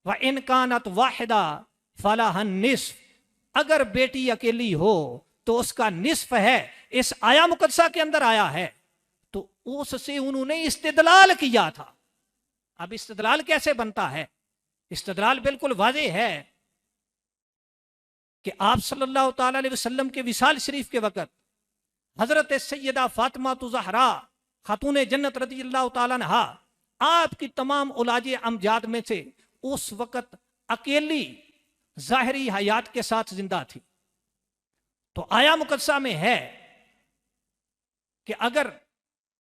व इन कानत वाहिदा फलाहन निस्फ, अगर बेटी अकेली हो तो उसका निस्फ है, इस आया मुकद्दसा के अंदर आया है, तो उससे उन्होंने इस्तिदलाल किया था। अब इस्तिदलाल कैसे बनता है? इस्तिदलाल बिल्कुल वाज़ेह है कि आप सल्लल्लाहु ताला अलैहि वसल्लम के विसाल शरीफ के वक़्त हजरत सैयदा फातिमा ज़हरा खातून जन्नत रज़ियल्लाहु ताला अन्हा आपकी तमाम औलाद अमजाद में से उस वक़्त अकेली ज़ाहिरी हयात के साथ जिंदा थी। तो आया मुकद्दसा में है कि अगर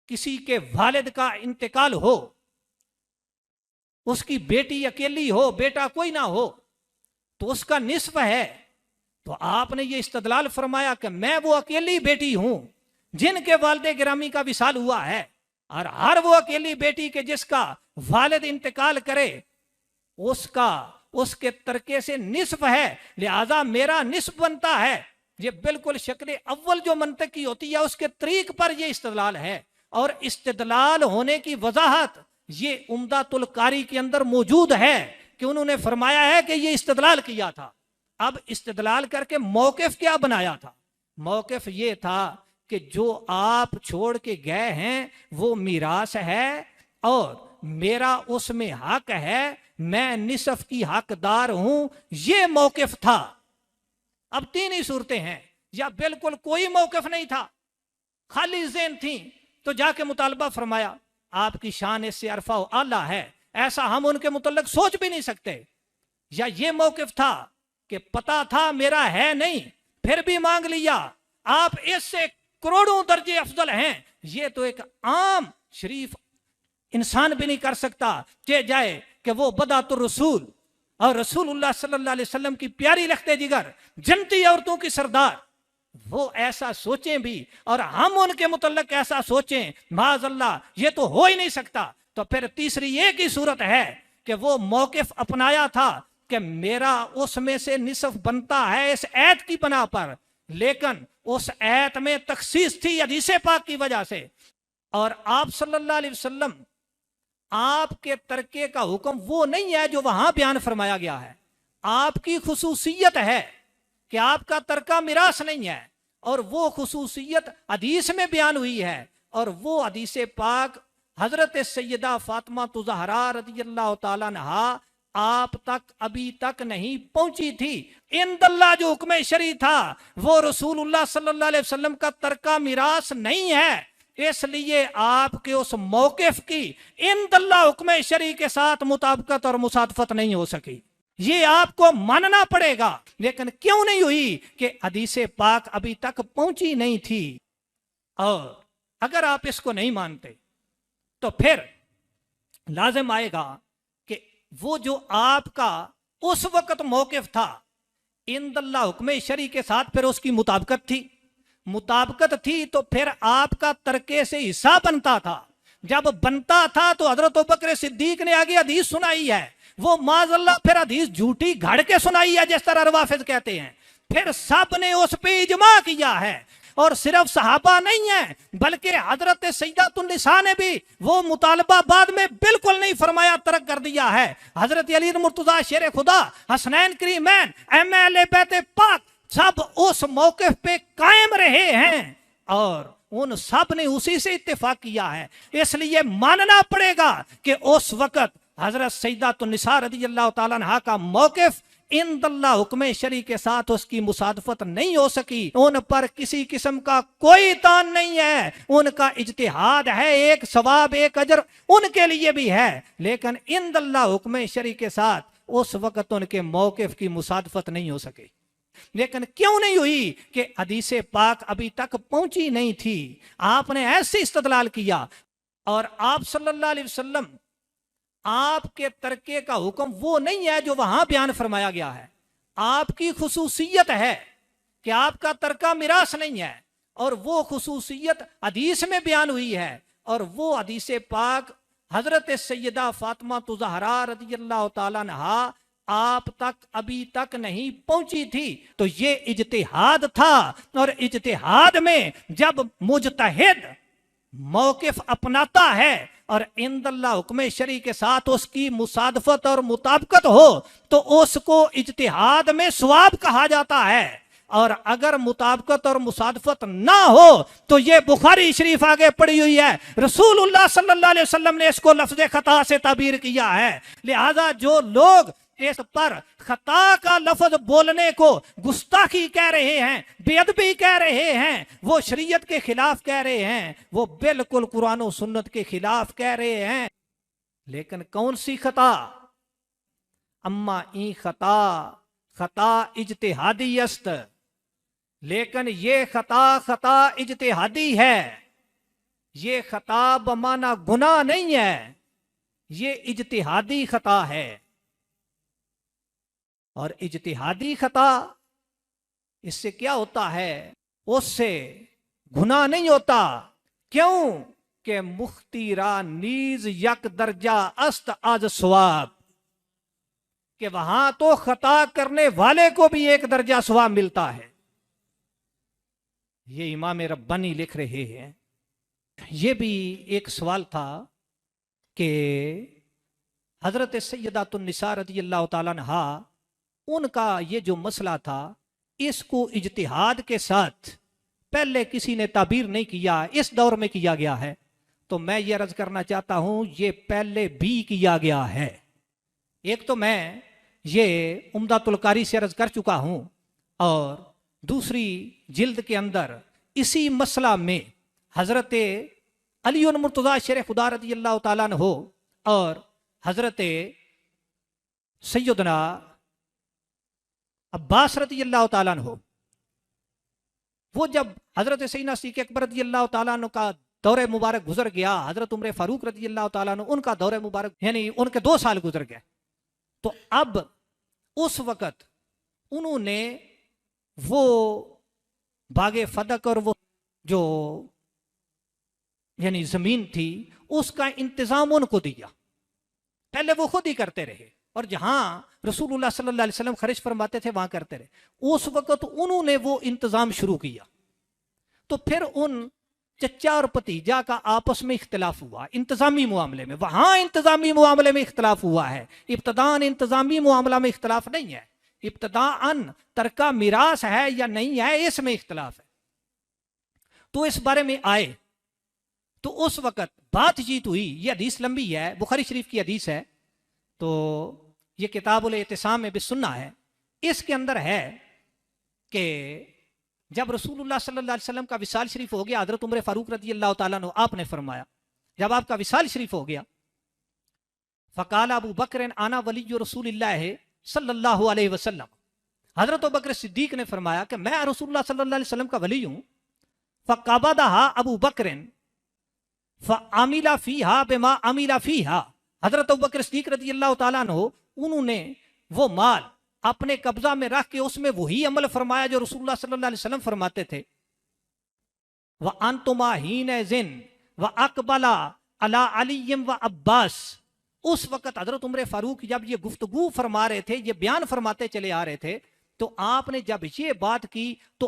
किसी के वालिद का इंतकाल हो, उसकी बेटी अकेली हो, बेटा कोई ना हो, तो उसका निस्फ है। तो आपने ये इस्तदलाल फरमाया कि मैं वो अकेली बेटी हूं जिनके वालिद गिरामी का विसाल हुआ है, और हर वो अकेली बेटी के जिसका वालिद इंतकाल करे उसका उसके तरके से निस्फ है, लिहाजा मेरा निस्फ बनता है। ये बिल्कुल शक्ल अव्वल जो मंतक की होती है उसके तरीक पर यह इस्तदलाल है, और इस्तदलाल होने की वजाहत ये उम्दातुल कारी के अंदर मौजूद है कि उन्होंने फरमाया है कि ये इस्तदलाल किया था। अब इस्तदलाल करके मौकिफ क्या बनाया था? मौकिफ ये था कि जो आप छोड़ के गए हैं वो मीरास है और मेरा उसमें हक है, मैं निसफ की हकदार हूं, ये मौकिफ था। अब तीन ही सूरतें हैं, या बिल्कुल कोई मौकिफ नहीं था, खाली ज़हन थी, तो जाके मुतालबा फरमाया। आपकी शान इससे अरफा आला है, ऐसा हम उनके मुतल्लिक सोच भी नहीं सकते। या ये मौकिफ था कि पता था मेरा है नहीं, फिर भी मांग लिया, आप इससे करोड़ों दर्जे अफजल हैं, ये तो एक आम शरीफ इंसान भी नहीं कर सकता। चाहे जाए कि वो बदातुर रसूल और रसूलुल्लाह सल्लल्लाहु अलैहि वसल्लम की प्यारी लख्ते जिगर, जन्नती औरतों की सरदार, वो ऐसा सोचें भी और हम उनके मुतल्लिक ऐसा सोचें, माज़अल्लाह ये तो हो ही नहीं सकता। तो फिर तीसरी एक ही सूरत है कि वो मौकिफ अपनाया था कि मेरा उसमें से निसफ बनता है इस ऐत की बना पर, लेकिन उस ऐत में तखसीस थी हदीस पाक की वजह से, और आप सल्लल्लाहु अलैहि वसल्लम आपके तरके का हुक्म वो नहीं है जो वहां बयान फरमाया गया है। आपकी खुसूसियत है कि आपका तरका मिरास नहीं है, और वो खुसूसियत हदीस में बयान हुई है, और वो हदीस पाक हजरत सैयदा फातिमा ज़हरा रज़ियल्लाहु ताला अन्हा आप तक अभी तक नहीं पहुंची थी। इंदल्लाह जो हुक्म शरी था वो रसूलुल्लाह सल्लल्लाहु अलैहि वसल्लम का तरका मिरास नहीं है, इसलिए आपके उस मौकिफ की इंदल्लाह हुक्म शरी के साथ मुताबिकत और मुसादफत नहीं हो सकी। ये आपको मानना पड़ेगा। लेकिन क्यों नहीं हुई? कि हदीस पाक अभी तक पहुंची नहीं थी। और अगर आप इसको नहीं मानते तो फिर लाजिम आएगा कि वो जो आपका उस वक्त मौकिफ था इंदल्लाह हुक्म शरी के साथ, फिर उसकी मुताबिकत थी तो फिर आपका तरके से हिस्सा बनता था। जब बनता था तो हजरत अबू बकर सिद्दीक ने आगे हदीस सुनाई है, वो माज़अल्लाह फिर हदीस झूठी घड़ के सुनाई है जिस तरह रवाफिज कहते हैं। फिर सब ने उस पे इजमा किया है, और सिर्फ सहाबा नहीं है बल्कि हजरत सैयदतुन निसा ने भी वो मुतालबा बाद में बिल्कुल नहीं फरमाया, तरक कर दिया है। हजरत अली मुर्तजा शेर खुदा, हसनैन करीमैन, अहले बैत पाक सब उस मौकिफ पे कायम रहे हैं, और उन सब ने उसी से इत्तेफाक किया है। इसलिए मानना पड़ेगा कि उस वक्त हजरत सैयदतुन निसा रज़ियल्लाहु ताला अन्हा का मौकिफ इंदल्लाह हुक्म शरी के साथ उसकी मुसादफत नहीं हो सकी। उन पर किसी किस्म का कोई तान नहीं है, उनका इज्तिहाद है, एक सवाब एक अजर उनके लिए भी है, लेकिन इंदल्लाह हुक्म शरी के साथ उस वक्त उनके मौकिफ की मुसादफत नहीं हो सके। लेकिन क्यों नहीं हुई कि हदीस पाक अभी तक पहुंची नहीं थी, आपने ऐसे इस्तदलाल किया। और आप सल्लल्लाहु अलैहि वसल्लम, आपके तर्के का हुक्म वो नहीं है जो वहां बयान फरमाया गया है। आपकी खुसूसियत है कि आपका तर्का मिरास नहीं है, और वो खुसूसियत हदीस में बयान हुई है। और वो हदीस पाक हजरत सैयदा फातिमा ज़हरा रज़ियल्लाहु ताला अन्हा आप तक अभी तक नहीं पहुंची थी। तो ये इज्तिहाद था, और इज्तिहाद में जब मुजतहिद मौकिफ अपनाता है और इंदल्ला हुक्म शरी के साथ उसकी मुसादफत और मुताबिकत हो, तो उसको इज्तिहाद में सवाब कहा जाता है। और अगर मुताबिकत और मुसादफत ना हो तो ये बुखारी शरीफ आगे पड़ी हुई है, रसूलुल्लाह सल्लल्लाहु अलैहि वसल्लम ने इसको लफ्ज़ खता से ताबीर किया है। लिहाजा जो लोग इस पर खता का लफ्ज बोलने को गुस्ताखी कह रहे हैं, बेअदबी कह रहे हैं, वो शरीयत के खिलाफ कह रहे हैं, वो बिल्कुल कुरान और सुन्नत के खिलाफ कह रहे हैं। लेकिन कौन सी खता? अम्मा ई खता खता इज्तिहादी अस्त, लेकिन ये खता इज्तिहादी है। ये खता बमाना गुनाह नहीं है, ये इज्तिहादी खता है। और इज्तिहादी खता, इससे क्या होता है? उससे गुनाह नहीं होता। क्यों? कि मुख्तीरा नीज यक दर्जा अस्त आज सवाब, कि वहां तो खता करने वाले को भी एक दर्जा सवाब मिलता है। ये इमाम रब्बानी लिख रहे हैं। ये भी एक सवाल था कि हजरत सैयदातुन निसा रज़ियल्लाहु ताला अन्हा, उनका ये जो मसला था, इसको इज्तिहाद के साथ पहले किसी ने ताबीर नहीं किया, इस दौर में किया गया है। तो मैं ये अर्ज करना चाहता हूं, ये पहले भी किया गया है। एक तो मैं ये उम्दतुल कारी से अर्ज कर चुका हूं, और दूसरी जिल्द के अंदर इसी मसला में हजरत अली मुर्तज़ा शेर खुदा रज़ियल्लाहु ताला अन्हु और हजरत सैयदना अब्बास रज़ियल्लाहु ताला अन्हु, वो जब हजरत सैयदना सिद्दीक़ अकबर रज़ियल्लाहु ताला अन्हु का दौरे मुबारक गुजर गया, हजरत उमर फारूक रज़ियल्लाहु ताला अन्हु उनका दौरे मुबारक यानी उनके 2 साल गुजर गए। तो अब उस वक़्त उन्होंने वो बागे फदक और वो जो यानी जमीन थी उसका इंतजाम उनको दिया। पहले वो खुद ही करते रहे, और जहां रसूलुल्लाह सल्लल्लाहु अलैहि वसल्लम खर्च फरमाते थे वहां करते रहे। उस वक्त उन्होंने वो इंतजाम शुरू किया। तो फिर उन चचा और भतीजा का आपस में इख्तिलाफ हुआ इंतजामी मामले में। वहां इंतजामी मामले में इख्तिलाफ हुआ है, इब्तदान इंतजामी मामला में इख्तिलाफ नहीं है। इब्तदान तरका मिरास है या नहीं है, इसमें इख्तिलाफ है। तो इस बारे में आए तो उस वक्त बातचीत हुई। ये हदीस लंबी है, बुखारी शरीफ की हदीस है, तो ये किताबुल इत्तिसाम में भी सुन्ना है। इसके अंदर है कि जब रसूलुल्लाह सल्लल्लाहु अलैहि वसल्लम का विसाल शरीफ हो गया, हजरत उमर फारूक रज़ियल्लाहु ताला अन्हु, आपने फरमाया जब आपका विसाल शरीफ हो गया, फ़क़ाल अबू बकर आना वली रसूलिल्लाह सल्लल्लाहु अलैहि वसल्लम, हजरत अबू बकर सिद्दीक ने फरमाया कि मैं रसूलुल्लाह सल्लल्लाहु अलैहि वसल्लम का वली हूं। फ़क़बदहा अबू बकर फ़अमिला फ़ीहा बिमा अमिला फ़ीहा, हजरत अबू बकर सिद्दीक रज़ियल्लाहु ताला अन्हु उन्होंने वो माल अपने कब्जा में रख के उसमें वही अमल फरमाया जो रसूलुल्लाह सल्लल्लाहु अलैहि वसल्लम फरमाते थे। व अंतुमा हीन जिन व अकबला अला अलीम व अब्बास, उस वक्त हजरत उमर फारूक जब ये गुफ्तगू फरमा रहे थे, ये बयान फरमाते चले आ रहे थे, तो आपने जब ये बात की तो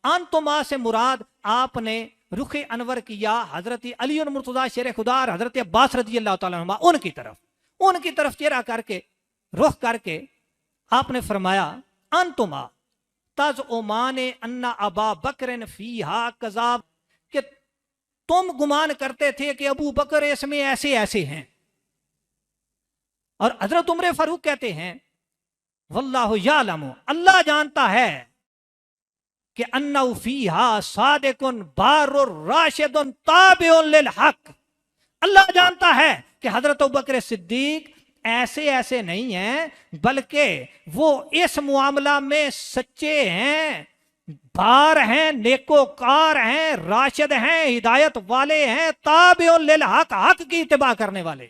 अनतुमा से मुराद आपने रुखे अनवर किया हजरत अली मुर्तज़ा शेर खुदा और हजरत अब्बास रज़ियल्लाहु ताला अन्हुमा, उनकी तरफ चेहरा करके रुख करके आपने फरमाया अंतुमा तज ओमाने अन्ना अबा बकर फीहा कज़ाब, कि तुम गुमान करते थे कि अबू बकर इसमें ऐसे ऐसे हैं। और हजरत उमर फारूक कहते हैं वल्लाहु यालमु, अल्लाह जानता है कि अन्ना फीहा सादिकुन बारुर राशिदुन ताबिउन लिल हक, अल्लाह जानता है कि हजरत अबू बकर सिद्दीक ऐसे ऐसे नहीं हैं, बल्कि वो इस मामला में सच्चे हैं, बार हैं, नेकोकार हैं, राशिद हैं, हिदायत वाले हैं, ताबिउन लिल हक, हक की इत्तिबा करने वाले।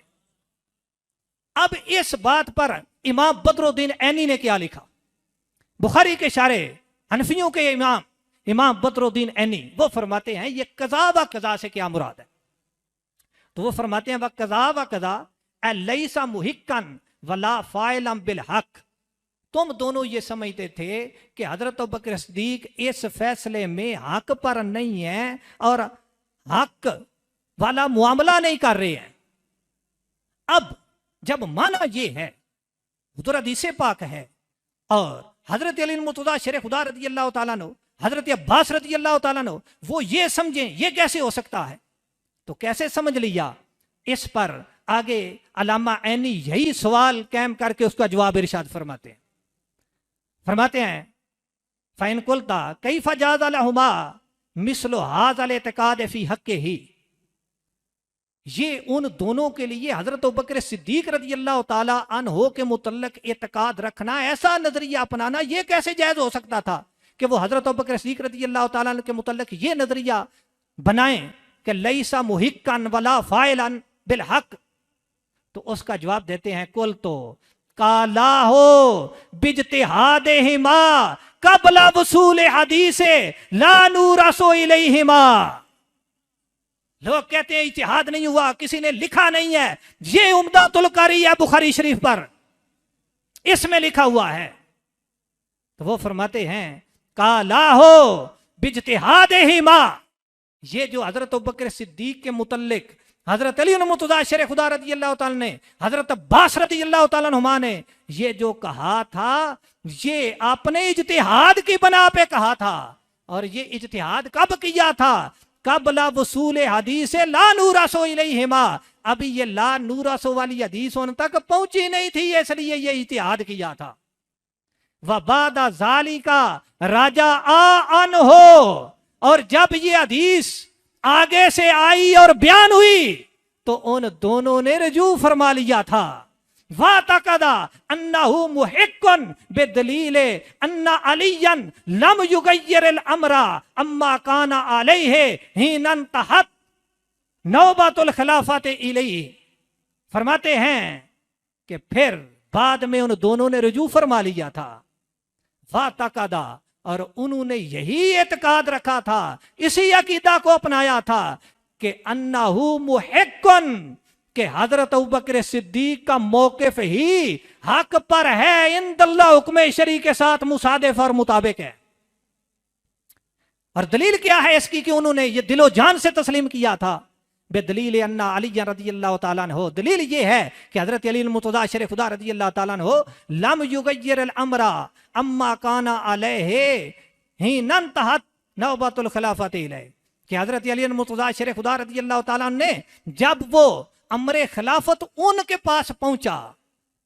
अब इस बात पर इमाम बदरुद्दीन ऐनी ने क्या लिखा? बुखारी के शारे, हनफियों के इमाम बदरुद्दीन ऐनी, वो फरमाते हैं ये कज़ा व कज़ा से क्या मुराद है? तो वो फरमाते हैं व कज़ा लैसा मुहिक्कन वला फाइलम बिल हक। तुम दोनों ये समझते थे कि हजरत अबू बकर सिद्दीक इस फैसले में हक पर नहीं है और हक वाला मुआमला नहीं कर रहे हैं। अब जब माना ये है, हुजूर हदीस पाक है और हजरत अली मुर्तज़ा शेर खुदा रज़ी अल्लाह तआला अन्हु, हजरत अब्बास रज़ी अल्लाह तआला अन्हु, वो ये समझें ये कैसे हो सकता है, तो कैसे समझ लिया? इस पर आगे अल्लामा ऐनी यही सवाल कायम करके उसका जवाब इरशाद फरमाते हैं फ़ैन कुल्ता कैफ़ जाज़ लहुमा मिस्लु हाज़ल इतिक़ाद फ़ी हक़्क़िही ही। ये उन दोनों के लिए हजरत अबू बकर सिद्दीक रज़ी अल्लाह तआला अन्हो के मुतल्लिक़ इतिक़ाद रखना, ऐसा नजरिया अपनाना, ये कैसे जायज हो सकता था कि वो हजरत अबू बकर सिद्दीक रज़ी अल्लाह तआला अन्हु के मुतल्लिक़ ये नजरिया बनाएं कि लैसा मुहिक्कन वला फाइलन बिल हक। तो उसका जवाब देते हैं कुल तो काला हो बिज्तिहादिहिमा कबला वसूल हदीसे ला नूरसो इलैहिमा। लोग कहते हैं इज्तिहाद नहीं हुआ, किसी ने लिखा नहीं है, ये उम्दतुल कारी है बुखारी शरीफ पर, इसमें लिखा हुआ है। तो वो फरमाते हैं काला हो बिज्तिहादिहिमा, ये जो हजरत अबू बकर सिद्दीक के मुतल्लिक हजरत अली मुर्तज़ा शेर खुदा रज़ी अल्लाह तआला ने, हजरत अब्बास रज़ी अल्लाह तआला अन्हुमा ने ये जो कहा था, ये अपने इज्तिहाद की बना पे कहा था। और ये इज्तिहाद कब किया था? कबला वसूल हदीस ला नूरसो इलैहिमा। अभी ये ला नूरसो वाली हदीस उन तक पहुंची नहीं थी, इसलिए ये इज्तिहाद किया था। वबादा ज़ालिका राजा अन हो, और जब ये हदीस आगे से आई और बयान हुई तो उन दोनों ने रजू फरमा लिया था। वातकदा अन्नहु मुहिक्कुन बिदलीले अन्ना अलियन लम युगय्यिर अमरा अम्मा काना अलैहि हिनन तहत नौबतुल खिलाफत इलैहि। फरमाते हैं कि फिर बाद में उन दोनों ने रजू फरमा लिया था। वातकदा, और उन्होंने यही एतकाद रखा था, इसी अकीदा को अपनाया था कि अन्नहु मुहिक्कुन, कि हजरत अबू बकर सिद्दीक का मौकिफ ही हक पर है, इंदल्लाह हुक्म शरी के साथ मुसादिफ और मुताबिक है। और दलील क्या है इसकी कि उन्होंने ये दिलो जान से तस्लीम किया था? बेदलील अन्ना अली रज़ी अल्लाह तआला अन्हु, दलील ये है कि हजरत अली मुर्तज़ा शेर खुदा रज़ी अल्लाह तआला अन्हु लम युगय्यिर अमरा अम्मा काना अलैहि हिनन तहत नौबतुल खिलाफत इलैहि, कि हजरत अली मुर्तज़ा शेर खुदा रज़ी अल्लाह तआला ने जब वो अमरे खिलाफत उनके पास पहुंचा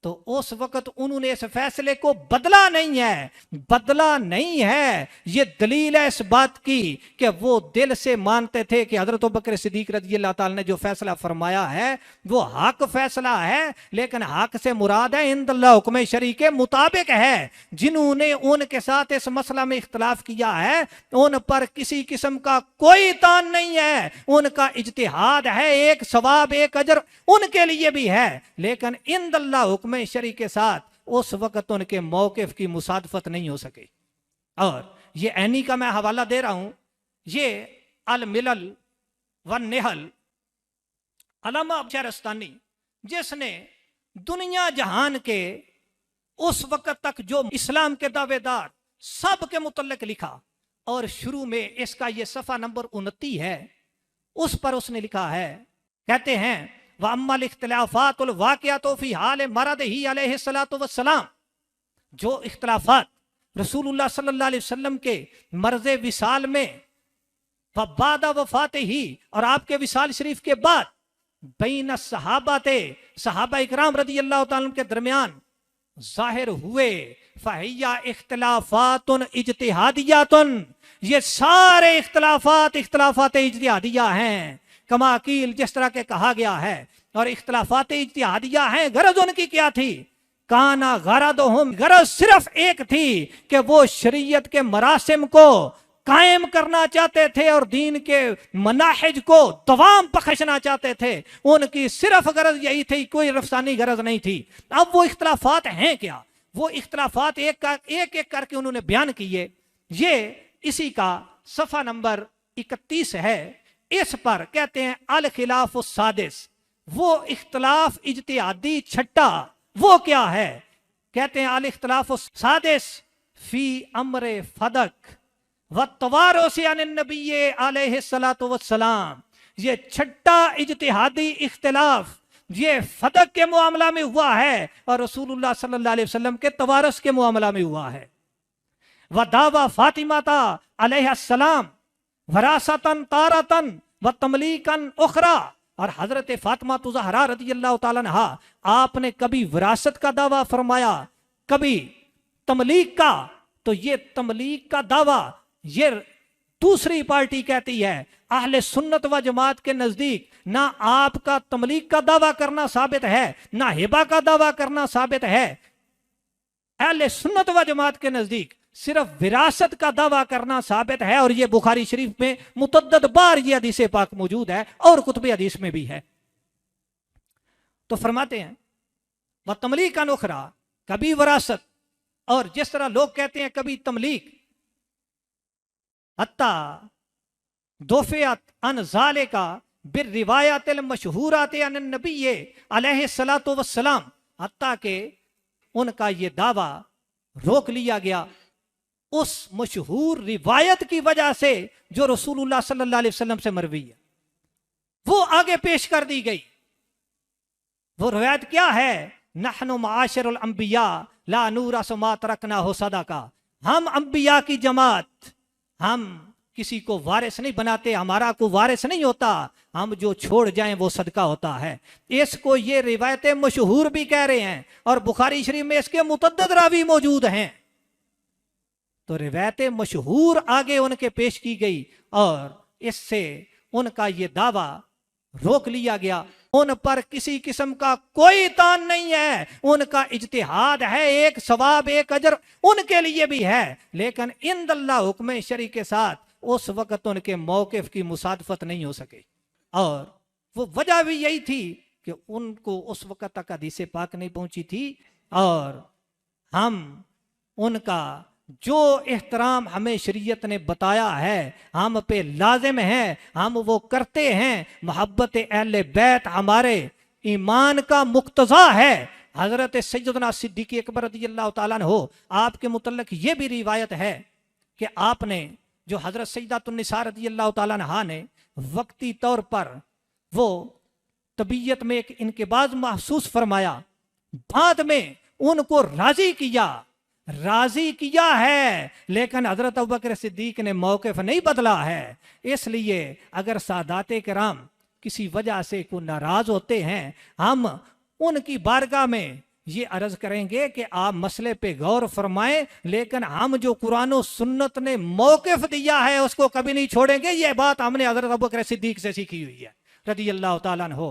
तो उस वक्त उन्होंने इस फैसले को बदला नहीं है। बदला नहीं है, ये दलील है इस बात की कि वो दिल से मानते थे कि हजरत अबू बकर सिद्दीक रज़ी अल्लाह ताला ने जो फैसला फरमाया है वो हक फैसला है, लेकिन हक से मुराद है इंदल्लाह हुक्म शरी के मुताबिक है। जिन्होंने उनके साथ इस मसला में इख्तलाफ किया है उन पर किसी किस्म का कोई तान नहीं है, उनका इज्तिहाद है, एक सवाब एक अजर उनके लिए भी है, लेकिन इंदल्लाह हुक्म शरी के साथ उस वक्त उनके मौकिफ की मुसादफत नहीं हो सके। और ये ऐनी का मैं हवाला दे रहा हूं, ये अल मिलल व निहल अल्लामा शहरस्तानी, जिसने दुनिया जहान के उस वक्त तक जो इस्लाम के दावेदार सब के मुतल्लिक लिखा, और शुरू में इसका ये सफ़ा नंबर 29 है, उस पर उसने लिखा है, कहते हैं वअम्मल इख्तिलाफातुल वाक़िअतु फी हाल मरदिही अलैहिस्सलातु वस्सलाम, जो इख्तिलाफात रसूलुल्लाह सल्लल्लाहु अलैहि वसल्लम के मर्ज़ विसाल में व बाद वफ़ातिही, और आपके विसाल शरीफ के बाद बैन सहाबाते सहाबा इकराम रज़ी अल्लाह तआला के दरमियान जाहिर हुए, फ़हिया इख्तिलाफातुन इज्तिहादियातुन, ये सारे इख्तिलाफात इज्तिहादिया हैं। कमाकील जिस तरह के कहा गया है, और इख्तलाफात इज्तिहादिया हैं। गरज उनकी क्या थी? काना गरदहुम, गरज सिर्फ एक थी कि वो शरीयत के मरासिम को कायम करना चाहते थे और दीन के मनाहिज को दवाम बख्शना चाहते थे। उनकी सिर्फ गरज यही थी, कोई रफ्सानी गरज नहीं थी। अब वो इख्तलाफात हैं क्या? वो इख्तलाफात एक एक करके उन्होंने बयान किए। ये इसी का सफ़ा नंबर 31 है। इस पर कहते हैं अल खिलाफ सादिस, वो इख्तलाफ इज्तिहादी छठा वो क्या है? कहते हैं अल इख्तलाफ सादिस फी अमरे फदक व तवारो से नबी अलैहिस्सलातु वस्सलाम। ये छठा इज्तिहादी इख्तलाफ ये फदक के मामला में हुआ है और रसूलुल्लाह सल्लल्लाहु अलैहि वसल्लम के तवारस के मामला में हुआ है। व दावा फातिमा अलैहिस्सलाम वरासतन तारतन व तमलीकन उखरा, और हजरत फातिमा ज़हरा रज़ियल्लाहु ताला अन्हा आपने कभी विरासत का दावा फरमाया, कभी तमलीक का। तो ये तमलीक का दावा ये दूसरी पार्टी कहती है। अहले सुन्नत व जमात के नजदीक ना आपका तमलीक का दावा करना साबित है, ना हिबा का दावा करना साबित है। अहले सुन्नत व जमात के नजदीक सिर्फ विरासत का दावा करना साबित है, और ये बुखारी शरीफ में मुतद्दद बार ये हदीस पाक मौजूद है और कुतुब हदीस में भी है। तो फरमाते हैं वह तमलीक अनुखरा, कभी विरासत, और जिस तरह लोग कहते हैं कभी तमलीक, हत्ता दोफियत अन ज़ालिका बिर रिवायतिल मशहूरात अन नबी अलैहिस्सलातु वस्सलाम, हत्ता के उनका ये दावा रोक लिया गया उस मशहूर रिवायत की वजह से जो रसूलुल्लाह सल्लल्लाहु अलैहि वसल्लम से मरवी है, वो आगे पेश कर दी गई। वो रिवायत क्या है? नहनु माशरुल अंबिया ला नूरस मा तरकना हो सदाका, हम अंबिया की जमात, हम किसी को वारिस नहीं बनाते, हमारा को वारिस नहीं होता, हम जो छोड़ जाएं वो सदका होता है। इसको ये रिवायतें मशहूर भी कह रहे हैं और बुखारी शरीफ में इसके मुतद्दद रावी मौजूद हैं। तो रिवायतें मशहूर आगे उनके पेश की गई और इससे उनका ये दावा रोक लिया गया। उन पर किसी किस्म का कोई तान नहीं है, उनका इज्तिहाद है, एक सवाब एक अजर उनके लिए भी है, लेकिन इंदल्लाह हुक्म शरी के साथ उस वक्त उनके मौक़िफ़ की मुसादफत नहीं हो सके। और वो वजह भी यही थी कि उनको उस वक्त तक हदीस पाक नहीं पहुंची थी, और हम उनका जो एहतराम हमें शरीयत ने बताया है हम पे लाजिम है, हम वो करते हैं। मोहब्बत अहले बैत हमारे ईमान का मुक्तज़ा है। हजरत सैयदना सिद्दीक़ अकबर रज़ियल्लाहु ताला अन्हु आपके मुतल्लिक़ ये भी रिवायत है कि आपने जो हजरत सैयदतुन्निसा रज़ियल्लाहु ताला अन्हा ने वक्ती तौर पर वो तबीयत में एक इनक़िबाज़ महसूस फरमाया, बाद में उनको राजी किया है, लेकिन हजरत अबू बकर सिद्दीक ने मौक़िफ़ नहीं बदला है। इसलिए अगर सादाते किराम किसी वजह से को नाराज होते हैं, हम उनकी बारगाह में ये अर्ज करेंगे कि आप मसले पे गौर फरमाएं, लेकिन हम जो कुरान और सुन्नत ने मौक़िफ़ दिया है उसको कभी नहीं छोड़ेंगे। ये बात हमने हजरत अबू बकर सिद्दीक से सीखी हुई है रज़ियल्लाहु ताला अन्हु।